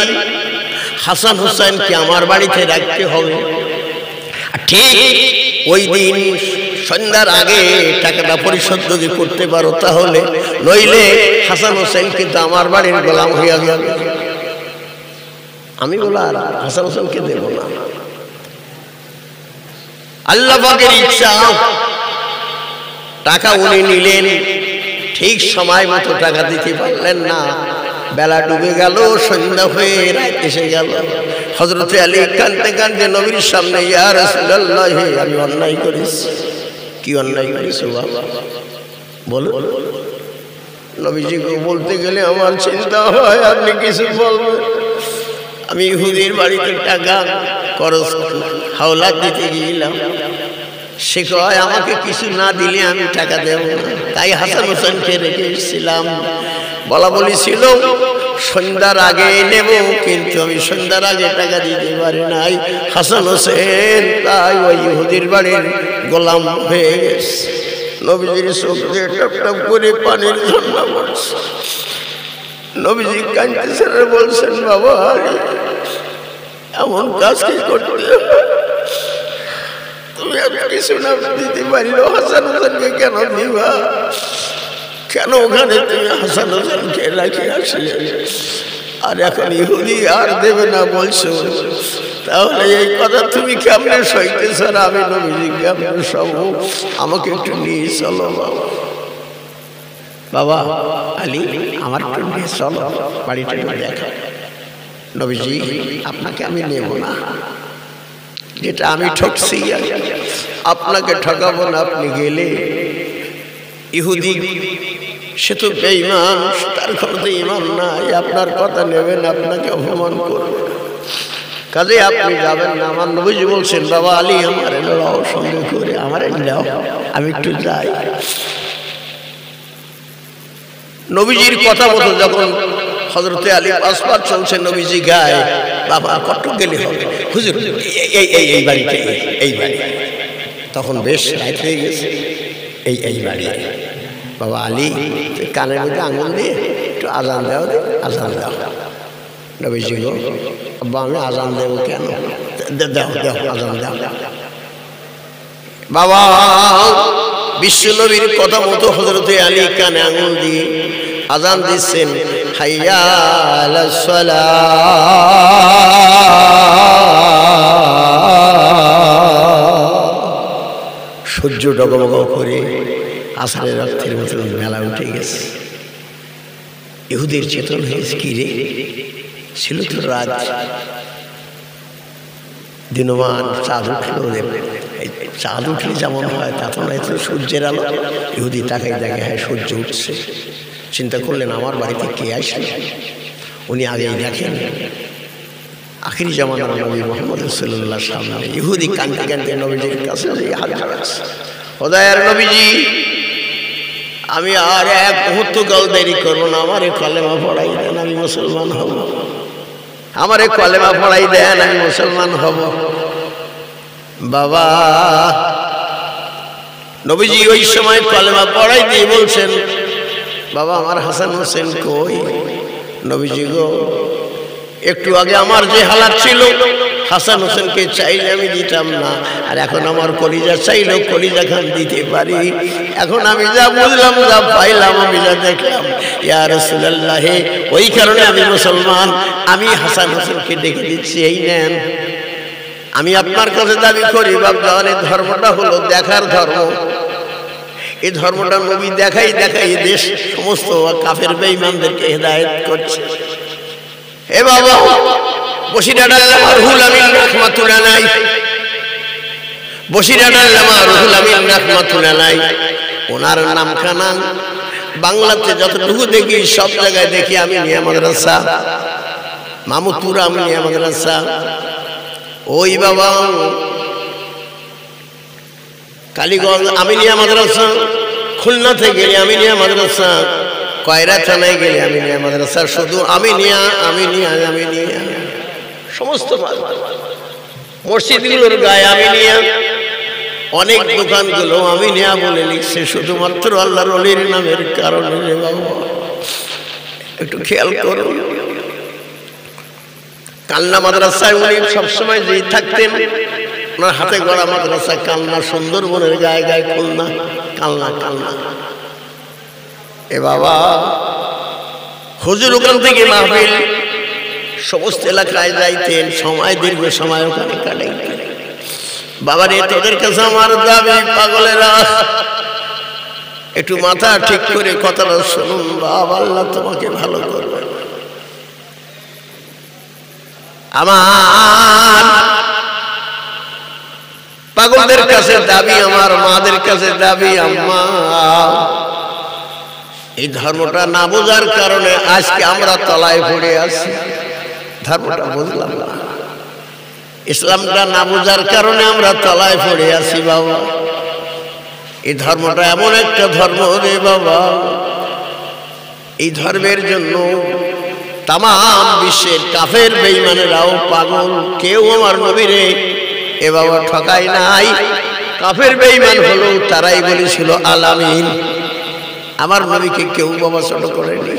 হাসান হুসাইনকে আমার বাড়িতে রাখতে হবে। ঠিক ওই দিন সন্ধ্যার আগে টাকাটা পরিশোধ যদি করতে পারো তাহলে, নইলে হাসান হোসেন কিন্তু আমার বাড়ির গোলাম হইয়া যাবে। আমি বলা হাসান হোসেনকে দেব না। আল্লাহ পাকের ইচ্ছা, টাকা উনি নিলেন, ঠিক সময় মতো টাকা দিতে পারলেন না। বেলা ডুবে গেল, সন্ধ্যা হয়ে রাত এসে গেল। হযরতে আলী কাঁদতে কাঁদতে নবীর সামনে, ইয়া রাসূলুল্লাহ, আমি অন্যায় করেছি। কি অন্যায় করেছো বাবা বলো? নবীজিকে বলতে গেলে আমার চিন্তা হয় আপনি কিছু বলবেন। আমি ইহুদির বাড়িতে টাকা খরচ হাওলা দিতে গিয়েছিলাম, সে কয় আমাকে কিছু না দিলে আমি টাকা দেব না। তাই হাসান হোসেনকে রেখে এসেছিলাম। বলা বলেছিল সন্ধ্যার আগে নেব, কিন্তু আমি সন্ধ্যার আগে টাকা দিতে পারি নাই। হাসান হোসেন তাই ওই ইহুদির বাড়ির গোলাম হয়ে গেছে। নবীজির চোখ দিয়ে টপ টপ করে পানির ঝর্ণা পড়ছে। নবীজি কাঁদতেছেন আর বলছেন, বাবা এমন কাজ কি করতে তুমি? আমি কিছু না দিতে পারিল, হাসান হোসেনকে কেন দিবা? কেন ওখানে তুমি হাসান হোসেনকে রাখি আসলে? আর এখন ইহুদি আর দেবে না বলছো, তাহলে এই কথা তুমি কেমনে সইতেছ? আর আমি নবীজি কেমনে সব? আমাকে একটু নিয়ে চলো বাবা আলী, আমার একটু নিয়ে চলো, বাড়িটা দেখা। নবীজি, আপনাকে আমি নেব না, যেটা আমি ঠকছি আপনাকে ঠকাবো না। আপনি গেলে ইহুদি সে তো বেঈমান, তার কোনো ইমান নাই, আপনার কথা নেবেন, আপনাকে অপমান করবে, কাজে আপনি যাবেন না। আমার নবীজি বলছেন, বাবা আলী আমার এলাও সঙ্গে করে, আমার এলাও, আমি একটু যাই। নবীজির কথা মতো যখন হযরতে আলী পাসপার চলছে, নবীজি গায়, বাবা কত গেলে হবে হুজুর, এই বাড়িতে, এই বাড়ি। তখন বেশ রাত হয়ে গেছে। এই বাড়ি। বাবা আলী কানের মধ্যে আঙুল দিয়ে একটু আজান দাও, আজান দাও। নবীজি গো, আব্বা আমি আজান দেব কেন? দাও দাও, আজান দাও। বাবা বিশ্ব নবীর কথা মতো হযরতে আলী কানে আঙুল দিয়ে আজান দিচ্ছেন, হাইয়া আলাস সালাহ। সূর্য ডগমগ করে আসরের রক্তের মতন মেলা উঠে গেছে। ইহুদির চেতন হয়েছে, কি রে, ছিল তো রাত, দিনমান, চাঁদ উঠলো, চাঁদ উঠলে যেমন হয় তা তো নয়, সূর্যের আলো। ইহুদি তাকাই দেখে, হ্যাঁ সূর্য উঠছে। চিন্তা করলেন আমার বাড়িতে কে আসলে। উনি আগেই দেখেন আখিরি জামানার নবী মুহাম্মদ রাসূলুল্লাহ সামনে। ইহুদি কাঁদতে কাঁদতে নবীজির কাছে হাত জোড়াচ্ছে, খোদার নবীজি, আমি আর এক মুহূর্ত কাল দেরি করবো না, আমারে কলেমা পড়াই দেন, আমি মুসলমান হব। আমারে কলেমা পড়াই দেন, আমি মুসলমান হব। বাবা, নবীজি ওই সময় কলেমা পড়াই দিয়ে বলছেন, বাবা আমার হাসান হোসেন কই? নবীজি গো, একটু আগে আমার যে হালাত ছিল, হাসান হোসেনকে চাইলে আমি দিতাম না, আর এখন আমার কলিজা চাইলেও কলিজা খান দিতে পারি। এখন আমি যা বুঝলাম, যা পাইলাম, আমি যা দেখলাম, ইয়া রাসূলুল্লাহ, ওই কারণে আমি মুসলমান। আমি হাসান হোসেনকে ডেকে দিচ্ছি, এই নেন। আমি আপনার কাছে দাবি করি বাপজান, এই ধর্মটা হলো দেখার ধর্ম। এই ধর্মটা নবী দেখাই দেখাই দেশ সমস্ত কাফের বেঈমানদেরকে হেদায়েত করছে। এ বাবা, বসিরহাট আল্লামা রুহুল আমিন রাহমাতুল্লাহ আলাইহি, বসিরহাট আল্লামা রুহুল আমিন রাহমাতুল্লাহ আলাইহি, ওনার নামখানা বাংলাতে যতটুকু দেখি সব জায়গায় দেখি আমিনিয়া মাদ্রাসা, মামুদপুর আমিনিয়া মাদ্রাসা। ওই বাবা, কালীগঞ্জ আমিনিয়া মাদ্রাসা, খুলনাতে গেলে আমিনিয়া মাদ্রাসা, কয়রা থানায় গেলে আমিনিয়া মাদ্রাসা, শুধু আমিনিয়া আমিনিয়া আমিনিয়া। সমস্ত মসজিদগুলোর গায়ে আমিনিয়া, অনেক দোকানগুলো আমিনিয়া বলে লিখছে, শুধুমাত্র আল্লাহর ওলির নামের কারণে। রে বাবা, একটু খেয়াল করুন। কালনা মাদ্রাসায় উনি সবসময় যেই থাকতেন, ওনার হাতে গড়া মাদ্রাসা কালনা, সুন্দরবনের গায়ে গায়ে খুলনা, কালনা কালনা। এ বাবা, হুজুর ওখান থেকে মাহফিল সমস্ত এলাকায় যাইতেন, সময় দীর্ঘ সময় ওখানে কাটাইতেন। বাবা রে, তোদের কাছে আমার দাবি, পাগলেরা একটু মাথা ঠিক করে কথাটা শুনুন। বাবা, আল্লাহ তোমাকে ভালো করবে। আমার পাগলদের কাছে দাবি, আমার মাদের কাছে দাবি, আম্মা, এই ধর্মটা না বোঝার কারণে আজকে আমরা তলায় পড়ে আছি। ধর্মটা বুঝলাম না, ইসলামটা না বোঝার কারণে আমরা তলায় পড়ে আছি। বাবা, এই ধর্মটা এমন একটা ধর্ম রে বাবা, এই ধর্মের জন্য তাম বিশ্বের কাফের বেঈমানেরাও পাগল। কেউ আমার নবীরে এ বাবা ঠকায় নাই। কাফের বেঈমান হলো তারাই বলেছিল আলামিন, আমার নবীকে কেউ বাবা ছোট করেনি।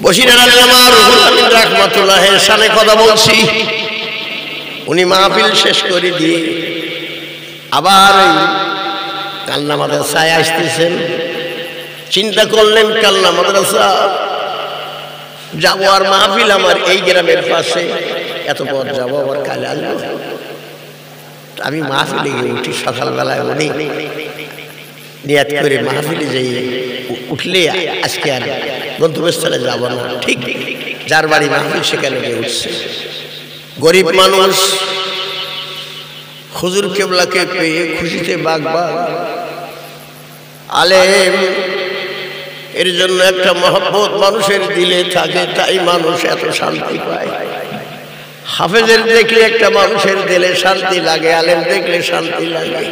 বসিরহাট আল্লামা রুহুল আমিন রাহমাতুল্লাহ শানে কথা বলছি। উনি মাহফিল শেষ করে দিয়ে আবার ওই কালনা মাদ্রাসায় আসতেছেন। চিন্তা করলেন কালনা মাদ্রাসা যাবো, আর মাহফিল আমার এই গ্রামের পাশে, এত পথ যাবো, আবার কালে আসবো। আমি মাহফিলে গিয়ে উঠি সকালবেলায়, উনি নিয়াত করে মাহফিলে যাই, উঠলে আজকে আর গন্তব্যস্থলে যাব না। ঠিক যার বাড়ি মাহফিল সেখানে গিয়ে উঠছে। গরিব মানুষ, হুজুর কেবলাকে পেয়ে খুশিতে বাগবাগ। আলেম, এর জন্য একটা মহব্বত মানুষের দিলে থাকে, তাই মানুষ এত শান্তি পায়। হাফেজের দেখলে একটা মানুষের দিলে শান্তি লাগে, আলেম দেখলে শান্তি লাগে।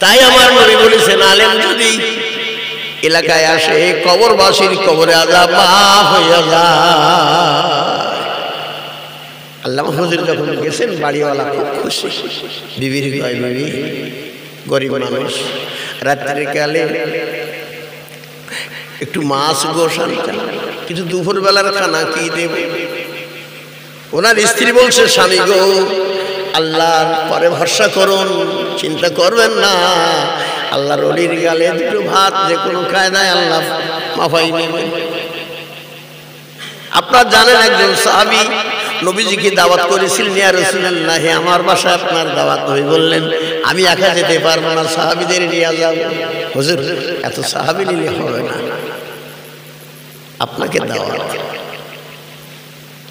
তাই আমার নবী বলেছেন, আলেম যদি এলাকায় আসে, কবরবাসীর কবরে আযাব মাফ হয়ে যায়। আল্লামা হুজুর যখন গেছেন, বাড়িওয়ালা খুব খুশি। বিবির কয়, বিবি গরিব মানুষ, রাত্রে কালে একটু মাছ গোশ আনতেন, কিন্তু দুপুরবেলার খানা কি দেব? ওনার স্ত্রী বলছে, স্বামী গো, আল্লাহর পরে ভরসা করুন, চিন্তা করবেন না। আল্লাহর ওলির গালে দুটো ভাত যে কোনো কায়দায় আল্লাহ মাফাই নেবেন। আপনারা জানেন একজন সাহাবী নবীজিকে দাওয়াত করেছিলেন, ইয়া রাসূলুল্লাহ আমার বাসায় আপনার দাওয়াত। নবী বললেন আমি একা যেতে পারবো না, সাহাবীদের নিয়ে যাব। হুজুর এত সাহাবী নিলে হবে না, আপনাকে দাওয়াত।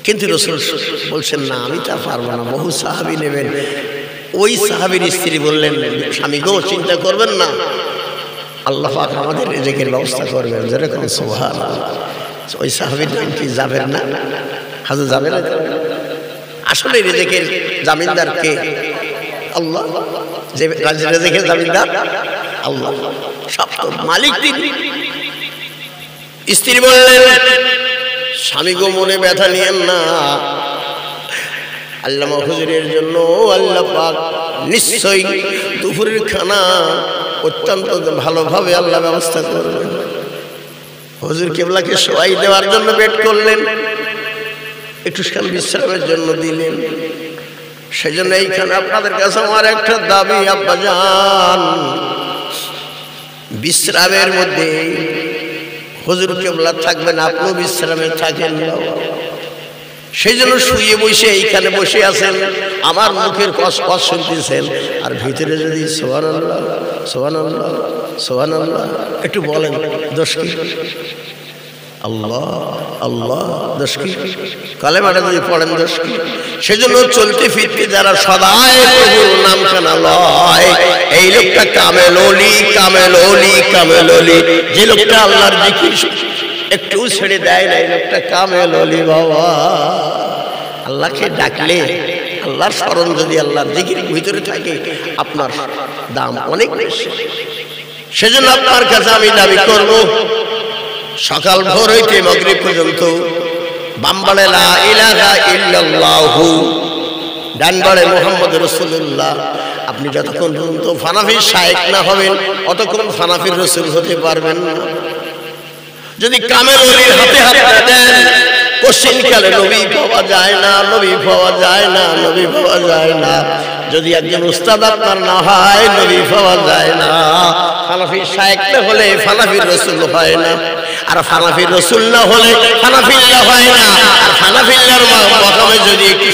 কিন্তু রাসূল বলছেন না আমি তা পারবো না, বহু সাহাবী নেবেন। ওই সাহাবীর স্ত্রী বললেন স্বামী গো চিন্তা করবেন না, আল্লাহ পাক আমাদের রিজিকের ব্যবস্থা করবেন। যেরকম সুবহানাল্লাহ। ওই সাহাবীর নাম কি যাবেন না? হাজর যাবেন না? আসলে রিজিকের জামিনদার কে? আল্লাহ। যে রিজিকের জামিনদার আল্লাহ, সব তো মালিক তিনি। স্ত্রী বললেন স্বামী গো মনে ব্যথা নিয়েন না, আল্লামা হুজুরের জন্য আল্লাহ পাক নিশ্চয়ই দুপুরের খানা অত্যন্ত ভালোভাবে আল্লাহ ব্যবস্থা করবেন। হুজুর কিবলাকে শোয়াই দেওয়ার জন্য বেড করলেন, একটু বিশ্রামের জন্য দিলেন। সেজন্য এইখানে আপনাদের কাছে আমার একটা দাবি, আব্বাজান বিশ্রামের মধ্যে হুজুর কিবলা থাকবেন, আপনিও বিশ্রামে থাকেন। সেই জন্য শুয়ে বসে এইখানে বসে আছেন, আমার মুখের কষ্ট শুনতেছেন, আর ভিতরে যদি সুবহানাল্লাহ সুবহানাল্লাহ সুবহানাল্লাহ একটু বলেন দোষ কি? আল্লাহ আল্লাহ দোষ কি? কালেমাটা যদি পড়েন দোষ কি? সেজন্য চলতে ফিরতে যারা সদাই প্রভুর নাম কানা লয়, এই লোকটা কামেল ওলি, কামেল ওলি, কামেল ওলি। যে লোকটা আল্লাহর জিকির একটু ছেড়ে দেয় না, এই লোকটা কামেল ওলি বাবা। আল্লাহকে ডাকলে, আল্লাহর স্মরণ যদি আল্লাহর জিকির ভিতরে থাকে, আপনার দাম অনেক বেশি। সেজন্য আপনার কাছে আমি দাবি করব, সকাল ভোর হইতে মাগরিব পর্যন্ত বামবাড়ে লা ইলাহা ইল্লাল্লাহু, ডানবাড়ে মুহাম্মদ রাসূলুল্লাহ। আপনি যতক্ষণ পর্যন্ত ফানাফির শায়েখ না হবেন অতক্ষণ ফানাফির রাসূল হতে পারবেন না। যদি কামেল ওলির হাতে হাত না দেন, কোশ্চিনকালে নবী পাওয়া যায় না, নবী পাওয়া যায় না, নবী পাওয়া যায় না। যদি একজন উস্তাদ আপনার না হয়, নবী পাওয়া যায় না। ফানাফির শায়েখ না হলে ফানাফির রাসূল হয় না, আর ফানাফির রাসূল না হলে ফানাফিল্লাহ হয় না। আর ফানাফিল্লাহর মাকামে যদি একটু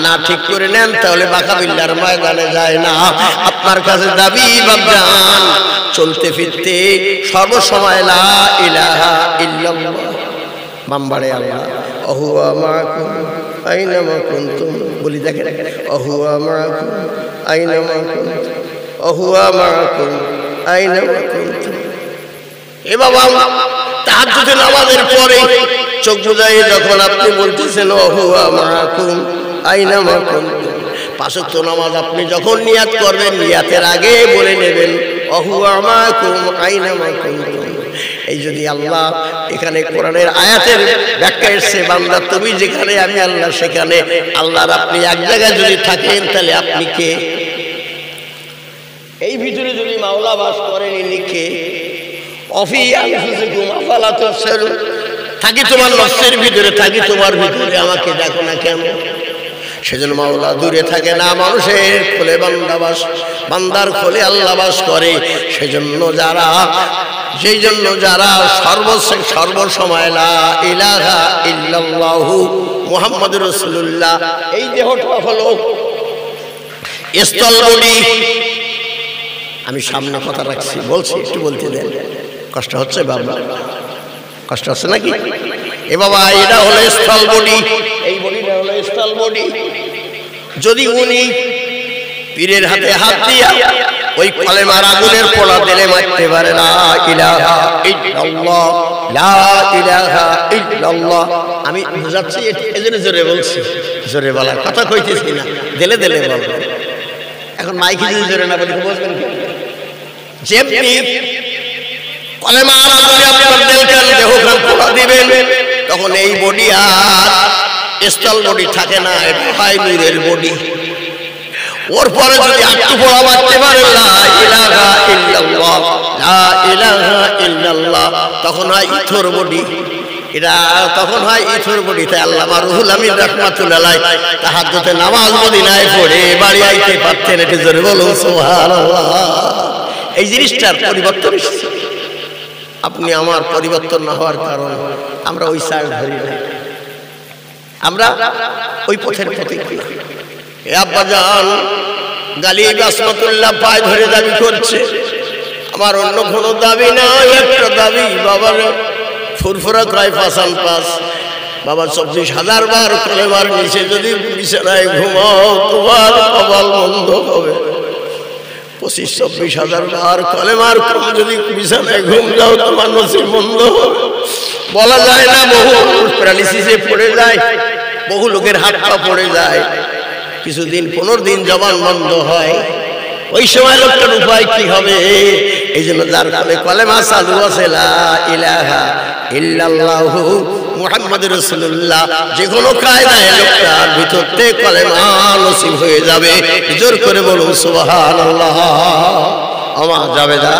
না ঠিক করে নেন, তাহলে বাকাবিল্লাহর ময়দানে যায় না। আপনার কাছে দাবি বাবজান, চলতে ফিরতে সর্বসময় লা ইলাহা ইল্লাল্লাহ, বামবাড়ে আল্লাহ, অহুয়া মাকুম আইনামা কুনতুম, বলি দেখেন, অহুয়া মাকুম আইনামা কুনতুম, অহুয়া মাকুম আইনামা কুনতুম। এ বাবা তাহাজ্জুদের নামাজের পরে চোখ বুজায়ে যখন আপনি বলতেছেন অহুয়া মাকুম আইনামা কুনতুম, পাঁচ ওয়াক্ত নামাজ আপনি যখন নিয়াত করবেন, নিয়াতের আগে বলে নেবেন অহুয়া মাকুম আইনামা কুনতুম। এই যদি আল্লাহ এখানে কোরআনের আয়াতের ব্যাখ্যা এসছে, বান্দা তুমি যেখানে আমি আল্লাহ সেখানে। আল্লাহর আপনি এক জায়গায় যদি থাকেন, তাহলে আপনি কে? এই ভিতরে যদি মাওলা বাস করেন, ইনি কে? অফি আনফুসিকুম আফালা তুবসিরুন, থাকি তোমার নফসের ভিতরে, থাকি তোমার ভিতরে, আমাকে দেখো না কেন? সেজন্য মাওলা দূরে থাকে না, মানুষের খোলে বান্দা বাস, বান্দার খোলে আল্লাহ বাস করে। সেজন্য যারা সর্বসময় লা ইলাহা ইল্লাল্লাহু মুহাম্মাদুর রাসূলুল্লাহ, এই দেহটা হলো স্থলবডি। আমি সামনে কথা রাখছি, বলছি একটু বলতে দেন। কষ্ট হচ্ছে বাবা? কষ্ট হচ্ছে নাকি? এ বাবা এটা হলো স্থলবডি, এই বডিটা হলো স্থলবডি। যদি উনি পীরের হাতে হাত দিয়া ওই কলেমার আগুনের পোড়া দিলে মারতে পারে লা ইলাহা ইল্লাল্লাহ, লা ইলাহা ইল্লাল্লাহ। আমি বুঝাচ্ছি, এজন্য জোরে বলছি, জোরে বলার কথা কইতেছি না, দিলে দিলে বলবো। এখন মাইকে যদি জোরে না বলি বুঝবেন কি? যেমনি কলেমার আগুনে আপনার দেহখান পোড়া দিবেন, তখন এই বডি আর স্থল বডি থাকে না, এটা হয় নূরের বডি। ওর পরে যদি একটু পোড়া মারতে পারে লা ইলাহা ইল্লাল্লাহ, লা ইলাহা ইল্লাল্লাহ, তখন হয় ইথর বডি। এটা তখন হয় ইথর বডি। তাই আল্লামা রুহুল আমিন রাহমাতুল্লাহ আলাইহি তাহাজ্জুদে নামাজ মদিনায় পড়ে বাড়ি আইতে পারতেন। এটা জোরে বলুন সুবহানাল্লাহ। এই জিনিসটার পরিবর্তন এসেছে। আপনি আমার পরিবর্তন না হওয়ার কারণ আমরা ওই সাইড ধরি না। আমরা ওই পথের পথিক। আব্বাজান গালিব আসমতুল্লাহ পায়ে ধরে দাবি করছে, আমার অন্য কোনো দাবি নাই, একটা দাবি, বাবার ফুরফুরা কয় পাসান পাস, বাবা 24,000 বার কলেমার নিচে যদি বিছানায় ঘুমাও তোমার কপাল বন্ধ হবে। 25-26,000 বার কলেমার কম যদি বিছানায় ঘুম যাও তোমার নসিব বন্ধ হবে। বলা যায় না, বহু প্যারালিসিসে পড়ে যায়, বহু লোকের হাত পা পড়ে যায়, কিছুদিন 15 দিন জবান বন্ধ হয়। ওই সময় লোকটার উপায় কি হবে? এই জন্য যার কালে কলেমা চালু আছে, লা ইলাহা ইল্লাল্লাহু মুহাম্মাদুর রাসূলুল্লাহ, যে কোনো কায়দায় লোকটার ভিতর থেকে কলেমা নসিব হয়ে যাবে। জোর করে বলুন সুবহানাল্লাহ। আমা জাবেদা,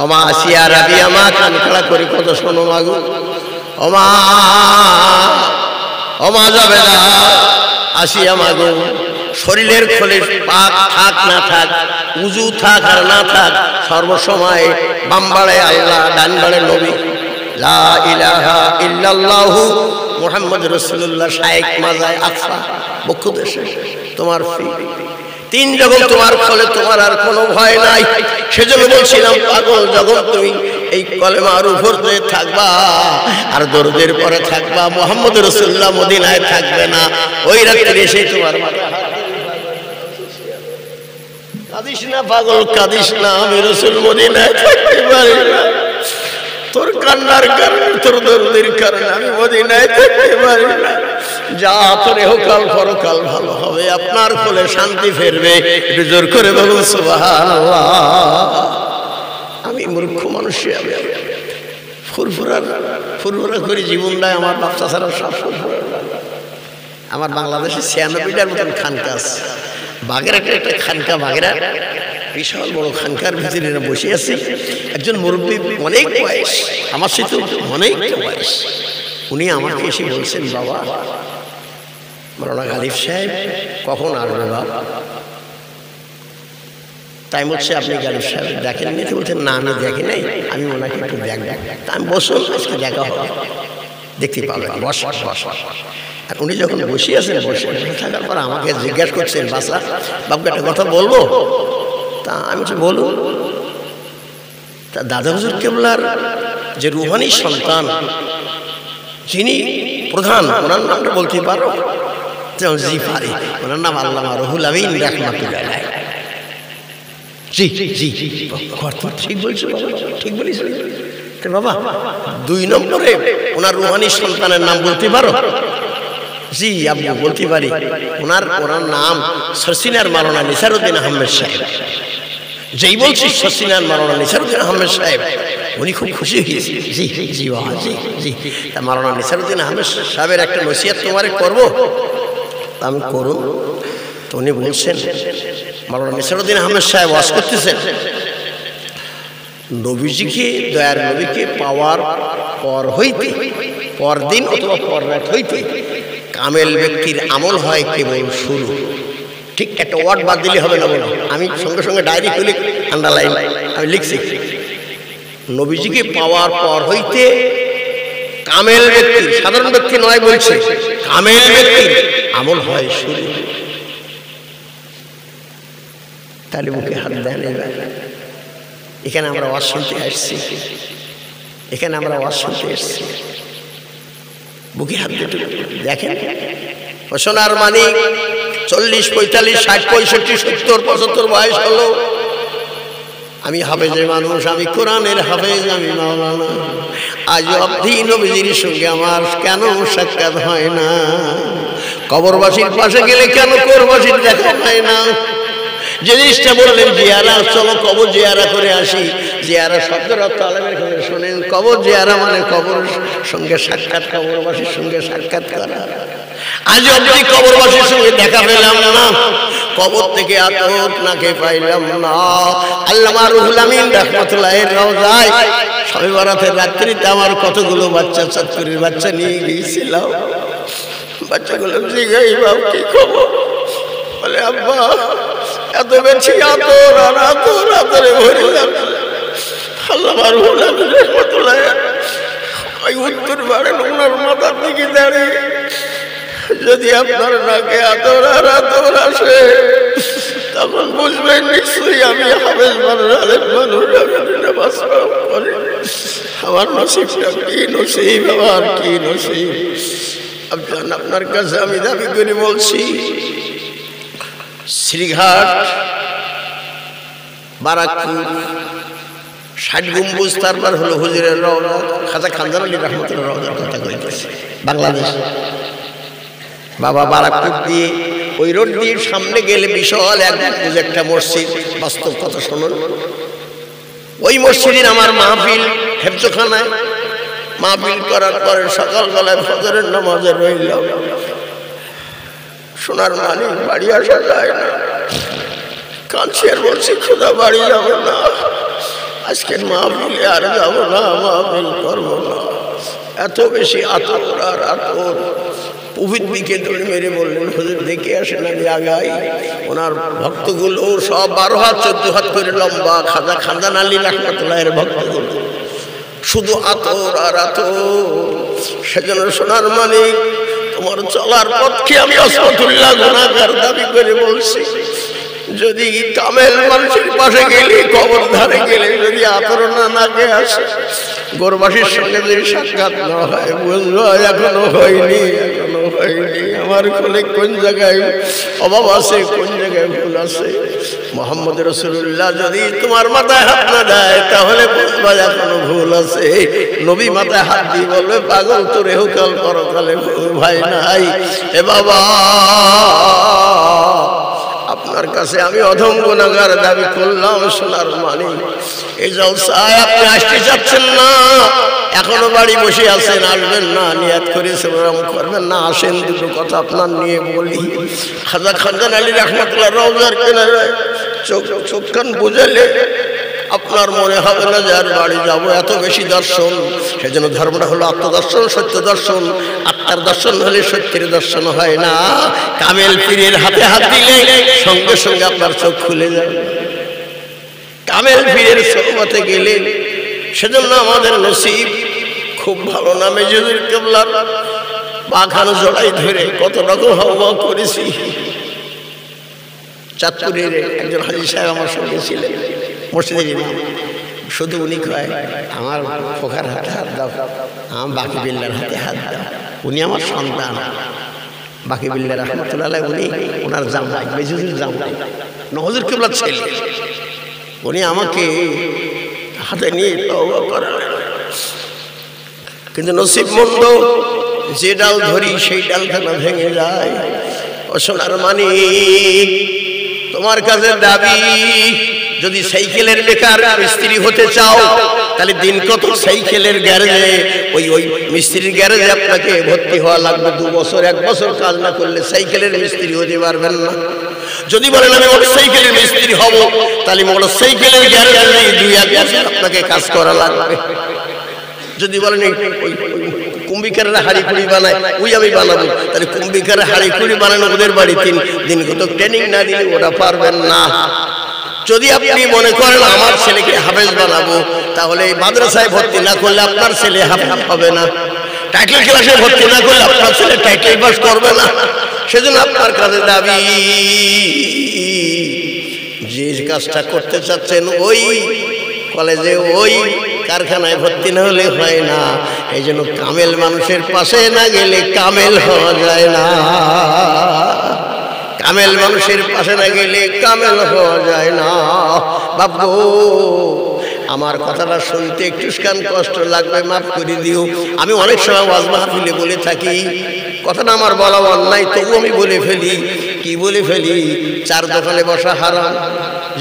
আমা আসিয়া রাবি, আমা কান খাড়া করে কত শোনো মাগো, আমা আমা জাবেদা আসিয়া মাগো, শরীরের খোলে পাক থাক না থাক, উজু থাক আর না থাক, সর্বসময় বাম বাড়ে আল্লাহ, ডান বাড়ে নবী, লা ইলাহা ইল্লাল্লাহু মুহাম্মাদুর রাসূলুল্লাহ, শায়েখ মাজায় আকসা বক্ষদেশে তোমার ফি। 3 জগৎ তোমার ফলে তোমার আর কোনো ভয় নাই। সেজন্য বলছিলাম পাগল জগৎ, তুমি এই কলেমার উপর দিয়ে থাকবা আর দরুদের পরে থাকবা, মুহাম্মাদুর রাসূলুল্লাহ মদিনায় থাকবে না। ওই রাত্রে এসে তোমার কাঁদিস না পাগল, কাঁদিস না, আমি রাসূল মদিনায় থাকতে পারি না, তোর কান্নার কারণে, তোর দরদের কারণে আমি মদিনায় থাকতে পারি না। যা, তোর ইহকাল পরকাল ভালো হবে, আপনার কোলে শান্তি ফিরবে। একটু জোর করে বলুন সুবহানাল্লাহ। আমি মূর্খ মানুষ, ফুরফুরা করে জীবন দেয় আমার বাচ্চা ছাড়া সব ফুরফুরা। আমার বাংলাদেশে 96টার মতন খানকা আছে, বাগেরহাটে একটা খানকা, বাগেরহাট বিশাল বড় খানকার ভিতরে বসে আছে একজন মুরব্বী, অনেক বয়স, আমার সাথে অনেক বয়স। উনি আমাকে এসে বলছেন, বাবা মাওলানা গালিব সাহেব কখন আসবে বাবা? তাই বলছে, আপনি গালিব সাহেব দেখেন নি? বলছেন, না আমি দেখি নাই, আমি ওনাকে একটু দেখব। আমি বসুন, আজকে দেখা হবে, দেখতে পাবেন, বস বস। আর উনি যখন বসে আছেন, বসে থাকার পর আমাকে জিজ্ঞাসা করছেন, বাসা বাবু একটা কথা বলবো? তা আমি বলছি, বলুন। তা দাদা হুজুর কেবলার যে রুহানি সন্তান, যিনি প্রধান, ওনার নামটা বলতে পারো? জি পারি, ওনার নাম আল্লামা রুহুল আমিন রাহমাতুল্লাহ আলাইহি। জি জি ঠিক বলছো বাবা, ঠিক বলিস বাবা। 2 নম্বরে ওনার রুহানি সন্তানের নাম বলতে পারো? জি আব্বু বলতে পারি। ওনার নাম সরসিনার মাওলানা নিসারউদ্দিন আহমেদ সাহেব। যেই বলছি সরসিনার মাওলানা নিসারউদ্দিন আহমেদ সাহেব, উনি খুব খুশি হয়েছে। জি জি বাবা, জি জি। তা মাওলানা নিসারউদ্দিন আহমেদ সাহেবের একটা নসিহত তোমারে করবো, আমি করুন। তো উনি বলছেন, মাওলানা নিসারউদ্দিন আহমেদ সাহেব ওয়াজ করতেছেন, নবীজিকে, দয়ার নবীকে পাওয়ার পর হইতে, পরদিন অথবা পর রাত হইতে কামেল ব্যক্তির আমল হয় কেবল শুরু। ঠিক একটা ওয়ার্ড বাদ দিলে হবে না, বলো। আমি সঙ্গে সঙ্গে ডায়েরি খুলে আন্ডারলাইন আমি লিখছি, নবীজিকে পাওয়ার পর হইতে কামেল ব্যক্তি, সাধারণ ব্যক্তি নয় বলছে, কামেল ব্যক্তির আমল হয় শুরু। তাহলে মুখে হাত দেন। এখানে আমরা ওয়াজ শুনতে আসছি, এখানে আমরা ওয়াজ শুনতে এসছি, বুকে হাত দিয়ে দেখেন। সোনার মানিক 40, 45, 60, 65, 70, 75 বয়স হলো, আমি হাফেজে মানুষ, আমি কোরআনের হাফেজ, আমি মাওলানা। আজ অবধি নবীজির সঙ্গে আমার কেন সাক্ষাৎ হয় না? কবরবাসীর পাশে গেলে কেন কবরবাসীর দেখা হয় না? যে জিনিসটা বললেন জিয়ারা, চলো কবর জিয়ারা করে আসি। জিয়ারা শব্দের অর্থ আলেমের কাছে শোনেন, কবর জিয়ারা মানে কবর সঙ্গে সাক্ষাৎ, কবরবাসীর সঙ্গে সাক্ষাৎ করা। আজ অবধি কবরবাসীর সঙ্গে দেখা পেলাম না, কবর থেকে আতর নাকে পাইলাম না। আল্লামা রুহুল আমিন রাহমাতুল্লাহির রওজায় শবে বরাতের রাত্রিতে আমার কতগুলো বাচ্চা, চাঁদপুরের বাচ্চা নিয়ে গিয়েছিলাম। বাচ্চাগুলো জিজ্ঞাই, বাবু কি খবর? বলে, আব্বা এত বেশি আতর আর আতর, আতরে ভরে যাচ্ছে। আল্লামা রুহুল আমিন রাহমাতুল্লাহ ওই উত্তর বাড়েন, ওনার মাথার দিকে দাঁড়িয়ে যদি আপনার নাকে আতর আর আতর আসে তখন বুঝবেন নিশ্চয়ই আমি হাফেজ মানুষ, আলেম মানুষ, নামাজ পড়ি। আমার নসিবটা কি নসিব, আমার কি নসিব। আপনার কাছে আমি দাবি করে বলছি, শ্রীঘাট, বারাকপুর, 60 গম্বুজ, তারপর হলো হুজুরের রওজা, খাজা খানজান আলী রহমতুল্লাহ রওজার কথা কইতেছে বাংলাদেশ। বাবা বারাকপুর দিয়ে ওই রোড দিয়ে সামনে গেলে বিশাল একটা মসজিদ, বাস্তব কথা শুনুন। ওই মসজিদের আমার মাহফিল হেফজখানায় মাহফিল করার পরে সকালবেলায় ফজরের নামাজে রইল। সোনার মালিক বাড়ি আসা যায় না, কাঁদছি আর বলছি খোদা বাড়ি যাবো না, আজকের মাহফিলে আর যাবো না, মাহফিল করবো না। এত বেশি আতর আর আতর। প্রভৃতিকে দৌড়ে মেরে বললেন হুজুর দেখে আসেন, আমি আগাই। ওনার ভক্তগুলো সব 12 হাত 14 হাত করে লম্বা, খাজা খানজান আলী রহমতুল্লাহের ভক্তগুলো, শুধু আতর আর আতর। সেজন্য সোনার মালিক তোমার চলার পথকে আমি আস্তাগফিরুল্লাহ গুনাহগার দাবি করে বলছি, যদি কামেল মানুষের পাশে গেলে, কবর ধারে গেলে যদি আতর না নাকে আসে, গোরবাসীর সঙ্গে যদি সাক্ষাৎ না হয়, বুঝবো এখনো হয়নি, এখনো হয়নি। আমার কোলে কোন জায়গায় অভাব আছে, কোন জায়গায় ভুল আছে। মোহাম্মদ রাসূলুল্লাহ যদি তোমার মাথায় হাত না দেয় তাহলে বুঝবা এখনো ভুল আছে। নবী মাথায় হাত দিয়ে বলবে পাগল তোর এহকাল পরকালে ভাই নাই। এ বাবা, আপনার কাছে আমি অধম গুনাহগার দাবি করলাম সোনার মালিক। এই জলসায় আপনি আসতে চাচ্ছেন না, এখনো বাড়ি বসে আছেন, আসবেন না, নিয়াত করে সেরকম করবেন না। আসেন, দুটো কথা আপনার নিয়ে বলি। খাজা খানজান আলী রহমতুল্লাহ রওজার কিনারে চোখ কান বুঝালে আপনার মনে হবে না যে আর বাড়ি যাবো, এত বেশি দর্শন। সেজন্য ধর্মটা হলো আত্মদর্শন, সত্য দর্শন। আত্মার দর্শন হলে সত্যের দর্শন হয় না। কামেল পীরের হাতে হাত দিলে সঙ্গে সঙ্গে আপনার চোখ খুলে যাবে। কামেল পীরের সোহবতে গেলে, সেজন্য আমাদের নসিব খুব ভালো। নামে হুজুর কেবলার বাগান জড়াই ধরে কত রকম হাওয়া করেছি। চাঁদপুরের একজন হাজী সাহেব আমার সঙ্গে ছিলেন, মসজিদের ইমাম। শুধু উনি কয় আমার খোকার হাতে হাত দাও, আমার বাকি বিল্লার হাতে হাত দাও। উনি আমার সন্তান, বাকি বিল্লা রহমতুল্লাহ, উনি ওনার জামাই, বেজুজুর জামাই, হুজুর কেবলার ছেলে। উনি আমাকে হাতে নিয়ে তওবা করালেন। কিন্তু নসিব মন্দ, যে ডাল ধরি সেই ডালখানা ভেঙে যায়। ও সোনার মানিক, তোমার কাছে দাবি, যদি সাইকেলের বেকার মিস্ত্রি হতে চাও তাহলে দিন কত সাইকেলের গ্যারেজে, ওই মিস্ত্রির গ্যারেজে আপনাকে ভর্তি হওয়া লাগবে। 2 বছর 1 বছর কাজ না করলে সাইকেলের মিস্ত্রি হতে পারবেন না। যদি বলেন আমি মোটর সাইকেলের মিস্ত্রি হব, তাহলে মোটর সাইকেলের গ্যারেজে 2-1 বছর আপনাকে কাজ করা লাগবে। যদি বলেন ওই কুম্ভিকারের হাড়ি কুড়ি বানায়, ওই আমি বানাবো, তাহলে কুম্ভিকারের হাড়ি কুড়ি বানানো ওদের বাড়ি 3 দিন কত ট্রেনিং না দিলে ওটা পারবেন না। যদি আপনি মনে করেন আমার ছেলেকে হাফেজ বানাবো, তাহলে মাদ্রাসায় ভর্তি না করলে আপনার ছেলে হাফেজ হবে না। টাইটেল ক্লাসে ভর্তি না করলে আপনার ছেলে টাইটেল পাস করবে না। সেজন্য আপনার কাছে দাবি, যে কাজটা করতে চাচ্ছেন ওই কলেজে, ওই কারখানায় ভর্তি না হলে হয় না। এই জন্য কামেল মানুষের পাশে না গেলে কামেল হওয়া যায় না। কামেল মানুষের পাশে না গেলে কামেল হওয়া যায় না। বাবু, আমার কথাটা শুনতে একটু কান কষ্ট লাগবে, মাফ করে দিও। আমি অনেক সময় ওয়াজ মাহফিলে বলে থাকি, কথাটা আমার বলা অন্যায়, তবু আমি বলে ফেলি। কি বলে ফেলি? 4 দোকানে বসা হারাম।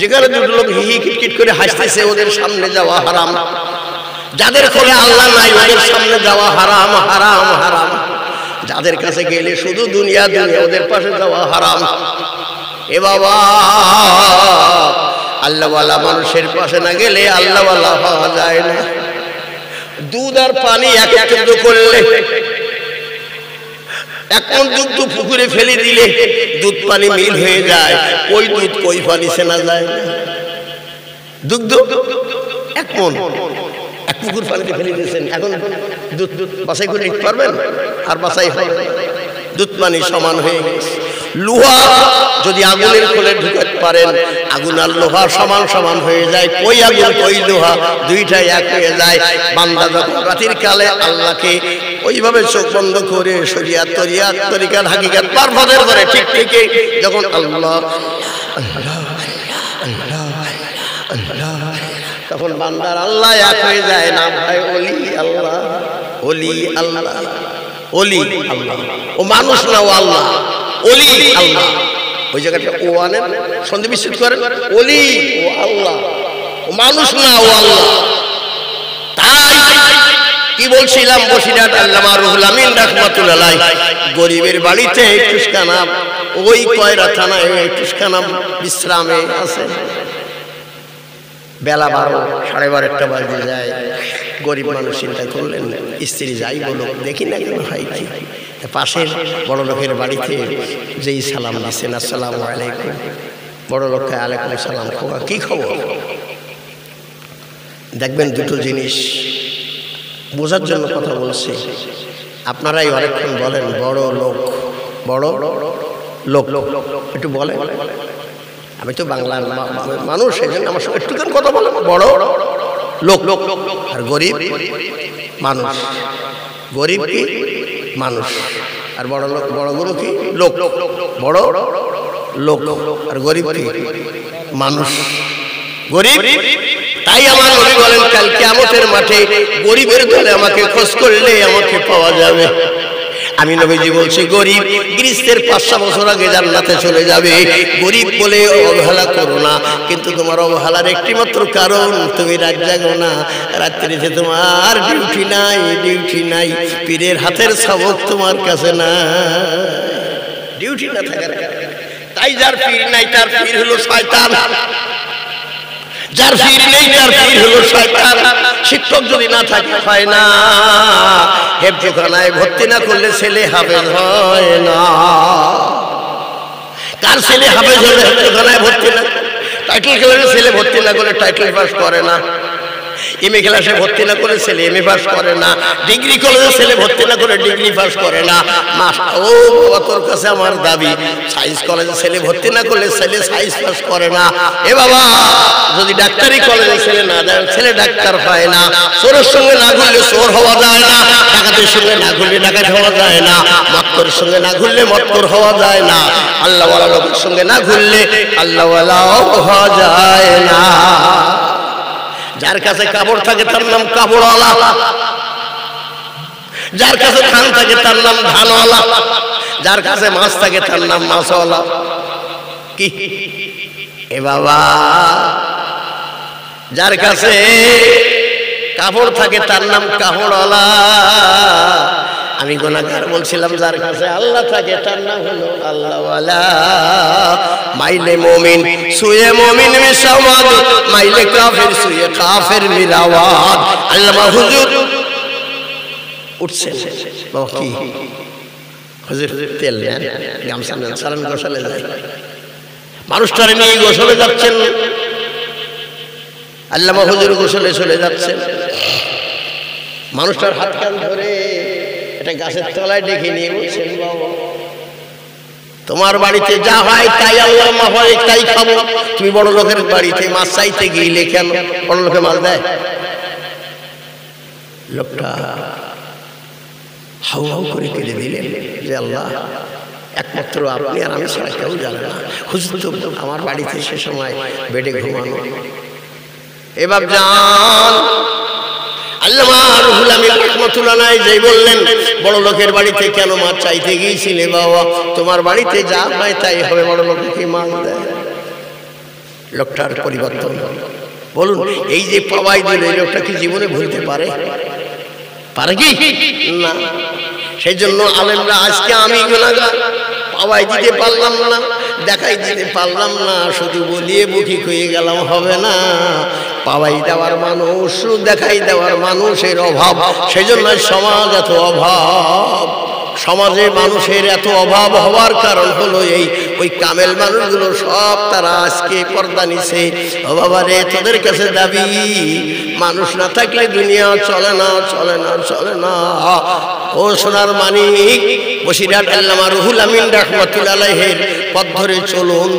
যেখানে 2 লোক হি হি কিটকিট করে হাসতেছে, ওদের সামনে যাওয়া হারাম। যাদের কোলে আল্লাহ নাই ওদের সামনে যাওয়া হারাম, হারাম, হারাম। যাদের কাছে গেলে শুধু দুনিয়া দুনিয়া, ওদের পাশে যাওয়া হারাম। এ বাবা, আল্লাহওয়ালা মানুষের পাশে না গেলে আল্লাহওয়ালা হওয়া যায় না। দুধ আর পানি একত্রিত করলে, এখন দুধ পুকুরে ফেলে দিলে দুধ পানি মিল হয়ে যায়। কই দুধ কই পানি চেনা যায় না। দুধ 1 মণ 1 পুকুর পানিতে ফেলে দিয়েছেন, এখন দুধ বাছাই করে নিতে পারবেন? আর বাছাই হয় দুধ পানি সমান হয়ে গেছে। লোহা যদি আগুনের খোলে ঢুকাতে পারেন, আগুন আর লোহা সমান সমান হয়ে যায়। কই আগুন কই লোহা দুইটাই এক হয়ে যায়। বান্দা যখন রাতের কালে আল্লাহকে ওইভাবে চোখ বন্ধ করে শরিয়াত তরিকাত হাকিকাত পারফদের করে ঠিক থেকে যখন আল্লাহ আল্লাহ আল্লাহ আল্লাহ, তখন বান্দার আল্লাহ এক হয়ে যায়। না ভাই ওলি আল্লাহ, ওলি আল্লাহ, ওলি আল্লাহ। ও মানুষ না, ও আল্লাহ, ওলি আল্লাহ। ওই জায়গাটা ও আনেন, সন্ধি বিচ্ছেদ করেন। ওলি ও আল্লাহ, ও মানুষ না, ও আল্লাহ। তাই কি বলছিলাম, বসিরহাট আল্লামা রুহুল আমিন রাহমাতুল্লাহ আলাইহি গরিবের বাড়িতে টুসকানা, ওই কয়রা থানায় টুসকানা বিশ্রামে আছে। বেলা 12, 12:30 বাজে যায়। গরিব মানুষ চিন্তা করলেন, স্ত্রী যাই বলো দেখি না কেন হয় কি। পাশের বড় লোকের বাড়িতে যেই সালাম দিচ্ছেন, আসসালামু আলাইকুম, বড় লোককে আলাইকুম সালাম, খোকা কি খবর। দেখবেন দুটো জিনিস বোঝার জন্য কথা বলছি। আপনারাই অনেকক্ষণ বলেন বড় লোক, বড় লোক একটু বলেন। আমি তো বাংলার মানুষ, এই জন্য আমার সঙ্গে একটুখানি কথা বলেন। বড় লোক আর গরিব মানুষ, গরিব কি মানুষ, আর বড় লোক, বড় গরু কি লোক, বড় লোক আর গরিব কি মানুষ, গরিব। তাই আমার নবী বলেন কাল কিয়ামতের মাঠে গরিবের দলে আমাকে খোঁজ করলে আমাকে পাওয়া যাবে। আমি নবীজি বলছি গরিব গৃহস্থের 500 বছর আগে জান্নাতে চলে যাবে। গরিব বলে অবহেলা করো না, কিন্তু তোমার অবহেলার একটি মাত্র কারণ, তুমি রাত জাগো না, রাত্রিতে তোমার ডিউটি নাই, পীরের হাতের সবক তোমার কাছে না, ডিউটি না থাকার কারণে। তাই যার পীর নাই তার পীর হলো শয়তান, যার পীর নেই তার পীর হলো শয়তান। শিক্ষক যদি না থাকে হয় না, হেফজখানায় ভর্তি না করলে ছেলে হাফেজ হয় না। কার ছেলে হাফেজ হলে হেফজখানায় ভর্তি না, টাইটেল ক্লাসে ছেলে ভর্তি না করলে টাইটেল পাস করে না, এমএ ক্লাসে ভর্তি না করে ছেলে এমএ পাস করে না, ডিগ্রি কলেজে ছেলে ভর্তি না করে ডিগ্রি পাস করে না। ও বাবা তোর কাছে আমার দাবি, সায়েন্স কলেজে ছেলে ভর্তি না করলে ছেলে সায়েন্স পাস করে না। এ বাবা যদি ডাক্তারি কলেজে ছেলে না দেয়, ছেলে ডাক্তার হয় না। চোরের সঙ্গে না ঘুরলে চোর হওয়া যায় না, ডাকাতের সঙ্গে না ঘুরলে ডাকাত হওয়া যায় না, মক্করের সঙ্গে না ঘুরলে মক্কর হওয়া যায় না, আল্লাহওয়ালা লোকের সঙ্গে না ঘুরলে আল্লাহওয়ালা হওয়া যায় না। যার কাছে কাপড় থাকে তার নাম কাপড়ওয়ালা, যার কাছে ধান থাকে তার নাম ধানওয়ালা, যার কাছে মাছ থাকে তার নাম মাছওয়ালা। কি এ বাবা, যার কাছে কাপড় থাকে তার নাম কাপড়ওয়ালা। আমি গুনাহগার বলছিলাম, যার কাছে আল্লাহ থাকে তার নাম হলো আল্লাহওয়ালা। মাইলে মুমিন সুয়ে মুমিন মিসাওয়াদ, মাইলে কাফির সুয়ে কাফির মিরাওয়াদ। আল্লামা হুজুর উঠছে বাবা, কি হুজুর তেল নেন, গামছা নেন, সালান গোসলে যায়। মানুষটারে নিয়ে গোসলে যাচ্ছেন, আল্লামা হুজুর গোসলে চলে যাচ্ছেন। মানুষটার হাত কান ধরে একটা গাছের তলায় ডেকে নিয়ে বলছেন, বাবা তোমার বাড়িতে যা হয় তাই আল্লাহ মাফ হয়, তাই খাবো। তুমি বড় লোকের বাড়িতে মাছ চাইতে গিয়ে কেন? বড় লোকে মাছ দেয়? লোকটা হাউ হাউ করে কেঁদে দিলেন যে আল্লাহ, একমাত্র আপনি আর আমি ছাড়া কেউ জানে না। হুজুর তো আমার বাড়িতে সে সময় বেডে ঘুমানো। এবার জান আল্লামা রুহুল আমিন রাহমাতুল্লাহ আলাইহি যেই বললেন, বড় লোকের বাড়িতে কেন মাছ চাইতে গিয়েছিলে বাবা? তোমার বাড়িতে যা হয় তাই হবে, বড় লোকে কি মাছ দেয়? লোকটার পরিবর্তন বলুন। এই যে পাওয়াই দিল, এই লোকটা কি জীবনে ভুলতে পারে? পারে কি না? সেই জন্য আলেমরা আজকে আমি গুনাহগার, পাওয়াই দিতে পারলাম না, দেখাই দিতে পারলাম না, শুধু বলিয়ে বুকি হয়ে গেলাম হবে না। পাওয়াই দেওয়ার মানুষ, দেখাই দেওয়ার মানুষের অভাব। সেই জন্য সমাজ এত অভাব, সমাজে মানুষের এত অভাব হওয়ার কারণ হলো এই ওই কামেল মানুষগুলো সব তারা আজকে পর্দা নিছে। ও বাবা রে, তোদের কাছে দাবি, মানুষ না থাকলে দুনিয়া চলে না, চলে না, চলে না। ও সোনার মানিক, বসিরহাট আল্লামা রুহুল আমিন রাহমাতুল্লাহ আলাইহির পথ ধরে চলুন।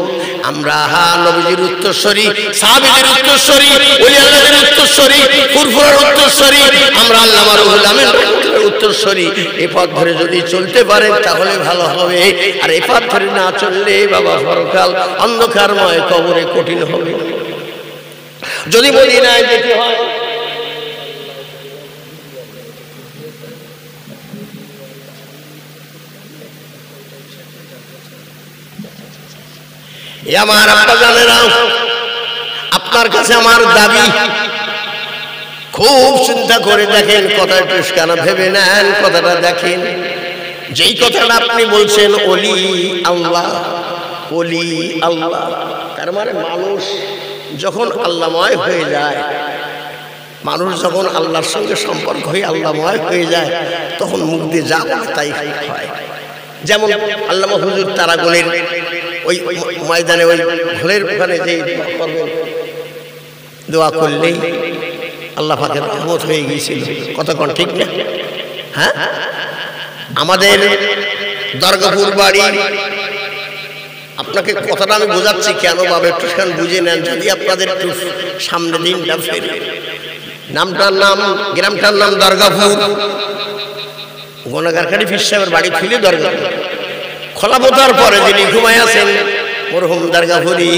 আমরা নবীজির উত্তরসূরি, সাহাবীদের উত্তরসূরি, ওলি আল্লাহদের উত্তরসূরি, ফুরফুরার উত্তরসূরি, আমরা আল্লামা রুহুল আমিন রাহমাতুল্লাহর উত্তরসূরি। এই পথ ধরে যদি চলতে পারেন তাহলে ভালো হবে, আর এই পথ ধরে না চললে বাবা পরকাল অন্ধকারময় কবরে কঠিন হবে। যদি মদিনায় যেতে হয়, আমার আব্বা জানেরা, আপনার কাছে আমার দাবি, খুব চিন্তা করে দেখেন, কথাটা টুসকানা ভেবে নেন, কথাটা দেখেন। যেই কথাটা আপনি বলছেন ওলি আল্লাহ, ওলি আল্লাহ, তার মানে মানুষ যখন আল্লাহময় হয়ে যায়, মানুষ যখন আল্লাহর সঙ্গে সম্পর্ক হয়ে আল্লাহময় হয়ে যায়, তখন মুখ দিয়ে যা বলে তাই হয়। যেমন আল্লামা হুজুর তারাগণের ওই ময়দানে ওই ঘোলের ওখানে যে করবেন, দোয়া করলেই আল্লাহ পাকের রহমত হয়ে গিয়েছিল। কতক্ষণ ঠিক না? হ্যাঁ, আমাদের দরগাপুর বাড়ি, আপনাকে কথাটা আমি বোঝাচ্ছি কেন বাবা, একটু বুঝে নেন, যদি আপনাদের একটু সামনে দিনটা ফেরে। নামটার নাম, গ্রামটার নাম দরগাপুর। গোনাগারখানি পীর সাহেবের বাড়ি ছিল দরগাপুর। খোলা পোতার পরে যিনি ঘুমায় আছেন মরহুম দরগাপুরি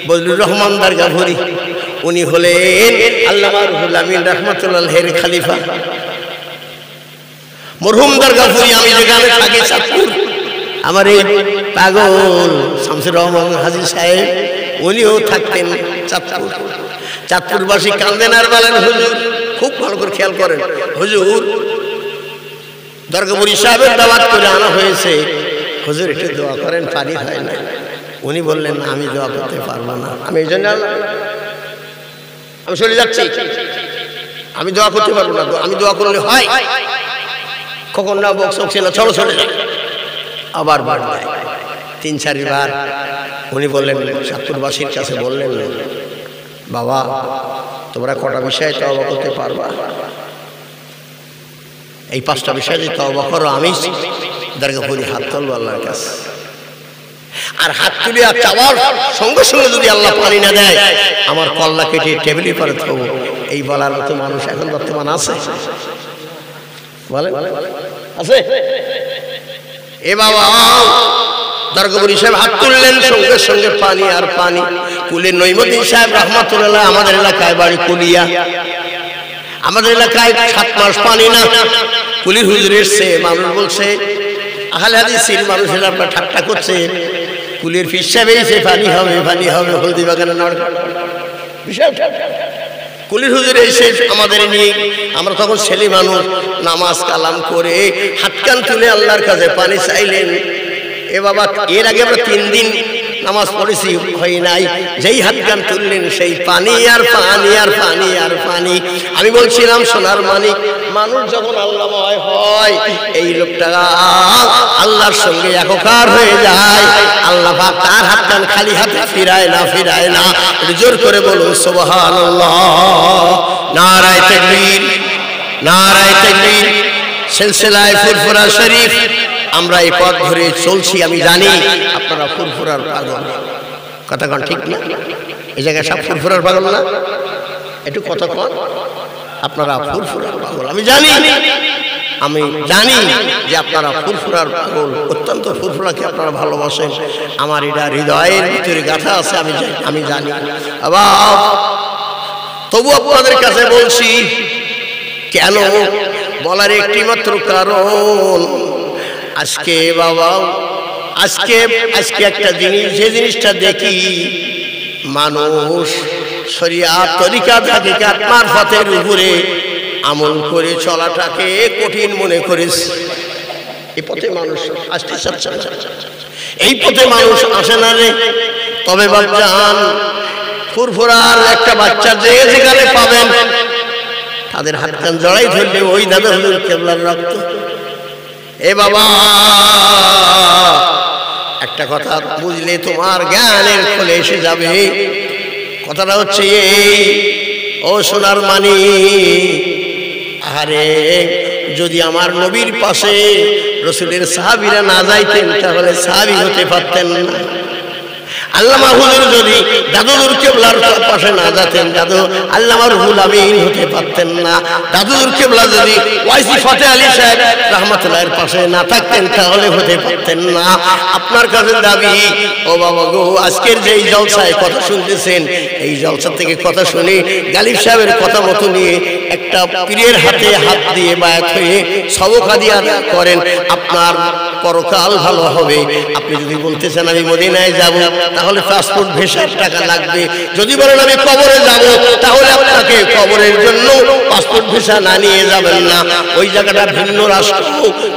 বজলুর রহমান দরগাপুরি, উনি হলেন আল্লামা রুহুল আমিন রাহমাতুল্লাহ আলাইহির খলিফা। মরহুম দরগাপুরি, আমি যেখানে থাকি চাঁদপুর, আমার এই পাগল শামসুর রহমান হাজী সাহেব, উনিও থাকতেন চাঁদপুর। চাঁদপুরবাসী কান্দেন আর বলেন, হুজুর, খুব ভালো করে খেয়াল করেন, হুজুর দরগাপুরি সাহেবের দাওয়াত করে আনা হয়েছে, হুজুর একটু দোয়া করেন, পানি হয় না। উনি বললেন, আমি দোয়া করতে পারবো না, আমি এই জন্য আমি চলে যাচ্ছি, আমি দোয়া করতে পারবো না, আমি দোয়া করলে হয় কখন না বকছে না, চলো চলে যাই। আবার বার দেয় ৩-৪ বার। উনি বললেন, চাঁদপুরবাসীর কাছে বললেন, বাবা তোমরা কটা বিষয়ে তওবা করতে পারবা? এই 5টা বিষয় যদি তওবা করো, আমি দরগাপুরি হাত তুলবো আল্লাহর কাছে। আর হাত তুলে আর চাওয়ার সঙ্গে সঙ্গে যদি আল্লাহ পানি না দেয়, আমার কল্লা কেটে টেবিলের পরে থবো। এই বলার মতো মানুষ এখন বর্তমান আছে? বলেন, আছে? এ বাবা, দরগাপুরি সাহেব হাত তুললেন, সঙ্গে সঙ্গে পানি আর পানি। কুলের নইমুদ্দিন সাহেব রাহমাতুল্লাহ, আমাদের এলাকায় বাড়ি কুলিয়া, আমাদের এলাকায় 7 মাস পানি না। কুলির হুজুর এসছে, মানুষ বলছে আহলে হাদিসের মানুষেরা আপনার ঠাট্টা করছে, কুলির পীর সাহেব এসে পানি হবে, পানি হবে, হলদি বাগানে বিশাল কুলির হুজুর এসে আমাদের নিয়ে, আমরা তখন ছেলে মানুষ, নামাজ কালাম করে হাত কান তুলে আল্লাহর কাছে পানি চাইলেন। এ বাবা, এর আগে আমরা 3 দিন নামাজ পড়েছি, হয় নাই। যেই হাত কান তুললেন, সেই পানি আর পানি আর পানি আর পানি। আমি বলছিলাম, সোনার মানিক, মানুষ যখন আল্লাহময় হয়, এই লোকটা আল্লাহর সঙ্গে একাকার হয়ে যায়। আল্লাহ পাক তার হাত কান খালি হাতে ফিরায় না, ফিরায় না। জোর করে বলুন সুবহানাল্লাহ, নারায়ে তাকবীর, নারায়ে তাকবীর। সিলসিলায়ে ফুরফুরা শরীফ আমরা এই পথ ধরে চলছি। আমি জানি আপনারা ফুরফুরার পাগল, কথা কন ঠিক না? এই জায়গায় সব ফুরফুরার পাগল না? একটু কথা কন, আপনারা ফুরফুরার পাগল। আমি জানি, আমি জানি যে আপনারা ফুরফুরার পাগল, অত্যন্ত ফুরফুরাকে আপনারা ভালোবাসেন। আমার এটা হৃদয়ের ভিতরে গাথা আছে, আমি জানি। আবার তবু আপনাদের কাছে বলছি, কেন বলার একটি মাত্র কারণ, আজকে বাবা, আজকে একটা জিনিস, যে জিনিসটা দেখি, মানুষ শরিয়াত তরিকাত হাকিকাত মারফতের উপরে আমল করে চলাটাকে কঠিন মনে করেছে। এই পথে মানুষ আসতে চাচ্ছে না, এই পথে মানুষ আসে না রে। তবে বাচ্চান, ফুরফুরার একটা বাচ্চা যে যেখানে পাবেন, তাদের হাত কান জড়াই ধরলে ওই দাদা হুজুর কেবলার রক্ত। এ বাবা, একটা কথা বুঝলে তোমার জ্ঞানের ফলে এসে যাবে। কথাটা হচ্ছে এই, ও সোনার মানি, আরে যদি আমার নবীর পাশে রাসূলের সাহাবীরা না যাইতেন তাহলে সাহাবী হতে পারতেন না। আল্লামা হুজুর যদি দাদুর কেবলার পাশে না যেতেন আল্লামা রুহুল আমিন হতে পারতেন না। দাদুর কেবলা যদি ওয়াইসি ফতে আলী সাহেব রহমাতুল্লাহর পাশে না থাকতেন তাহলে হতে পারতেন না। আপনার কাছে দাবি, ও বাবা গো, আজকের যে এই জলসায় কথা শুনতেছেন, এই জলসা থেকে কথা শুনে গালিব সাহেবের কথা মতো নিয়ে একটা পীরের হাতে হাত দিয়ে বায়াত হয়ে সবকা দিয়ে আদায় করেন, আপনার পরকাল ভালো হবে। আপনি যদি বলতেছেন আমি মদিনায় যাব, তাহলে পাসপোর্ট ভিসার টাকা লাগবে। যদি বলেন আমি কবরে যাব, তাহলে আপনাকে কবরের জন্য পাসপোর্ট ভিসা না নিয়ে যাবেন না। ওই জায়গাটা ভিন্ন রাষ্ট্র,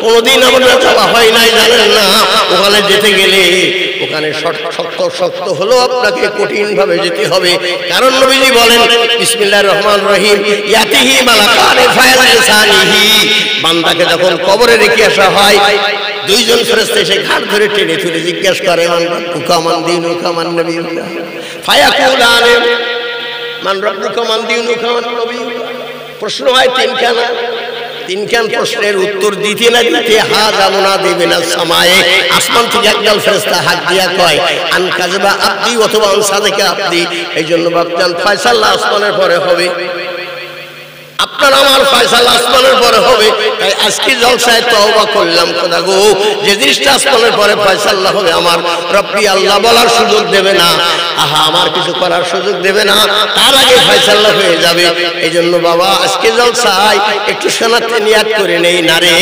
কোনোদিন আমরা যাওয়া হয় নাই, জানেন না। ওখানে যেতে গেলে ওখানে শক্ত হলো আপনাকে কঠিন ভাবে যেতে হবে। কারণ নবীজি বলেন বিসমিল্লাহির রহমানির রহিম, ইয়াতিহি মালাকানে ফায়ালিসানিহি, বান্দাকে যখন কবরে রেখে আসা হয়, দুইজন ফেরেশতা এসে ঘাট ধরে টেনে তুলে জিজ্ঞাসা করে মান রাব্বুকা মান দীনুকা মান নবিয়ুকা, ফায়াকুলানে মান রাব্বুকা মান দীনুকা মান নবিয়ুকা। প্রশ্ন হয় তিনখান প্রশ্নের উত্তর দিতে না দিতে হাজা মুনাদি না সামায়ে, আসমান থেকে একদল ফেরেশতা হাত দিয়া কয় আন কাযবা আব্দি অথবা আন সাদাকা আব্দি। এই জন্য বাপজান ফয়সালা আসমানের পরে হবে, আপনার আমার ফয়সালা আসমানের পরে হবে। তাই আজকে জলসায় তওবা করলাম, খোদা গো, যে জিনিসটা আসমানের পরে ফয়সালা হবে আমার রব্বি আল্লাহ বলার সুযোগ দেবে না, আহা আমার কিছু করার সুযোগ দেবে না, তার আগে ফয়সালা হয়ে যাবে। এই জন্য বাবা আজকে জলসায় একটু শোনাতে নিয়াত করে নেই না রে,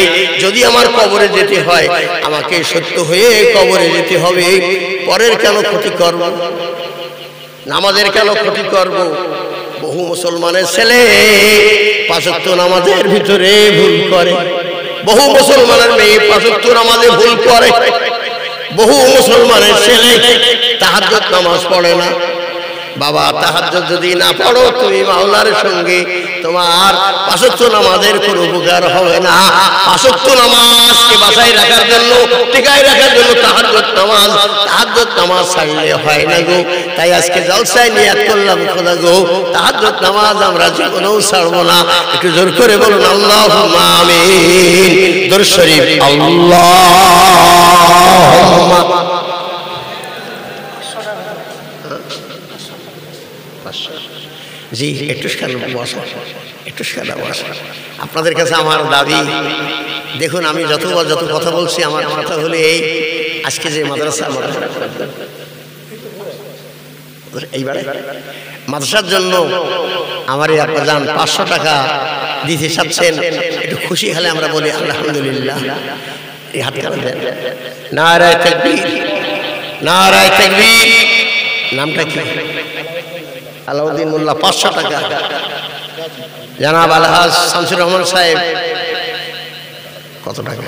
যদি আমার কবরে যেতে হয় আমাকে সত্য হয়ে কবরে যেতে হবে। পরের কেন ক্ষতি করব, নামাজের কেন ক্ষতি করব? বহু মুসলমানের ছেলে পাঁচ ওয়াক্ত নামাজের ভিতরে ভুল করে, বহু মুসলমানের মেয়ে পাঁচ ওয়াক্ত নামাজে ভুল করে, বহু মুসলমানের ছেলে তাহাজ্জুদ নামাজ পড়ে না। বাবা তাহাজ্জুদ যদি না পড়ো তুমি মাওলার সঙ্গে তোমার পাঁচ ওয়াক্ত নামাজের কোনো উপকার হবে না। পাঁচ ওয়াক্ত নামাজকে বাঁচাই রাখার জন্য, টিকায় রাখার জন্য তাহাজ্জুদ নামাজ ছাড়লে হয় না গো। তাই আজকে জলসায় নিয়াত করলাম, খোদা গো, তাহাজ্জুদ নামাজ আমরা জীবনেও ছাড়বো না। একটু জোর করে বলুন আল্লাহুম্মা আমিন। দরুদ শরীফ আল্লাহুম্মা। জি একটু আপনাদের কাছে আমার দাবি, দেখুন আমি যত কথা বলছি আমার কথা হলে এই আজকে যে এইবারে মাদ্রাসার জন্য আমার এই আব্বাজান 500 টাকা দিতে চাচ্ছেন, একটু খুশি হলে আমরা বলি আলহামদুলিল্লাহ। এই হাত কারা দেন, নারায়ে তাকবীর, নারায়ে তাকবীর। নামটা কি? আলাউদ্দিন মোল্লা 500 টাকা। জনাব আলহাজ শামসুর রহমান সাহেব কত টাকা?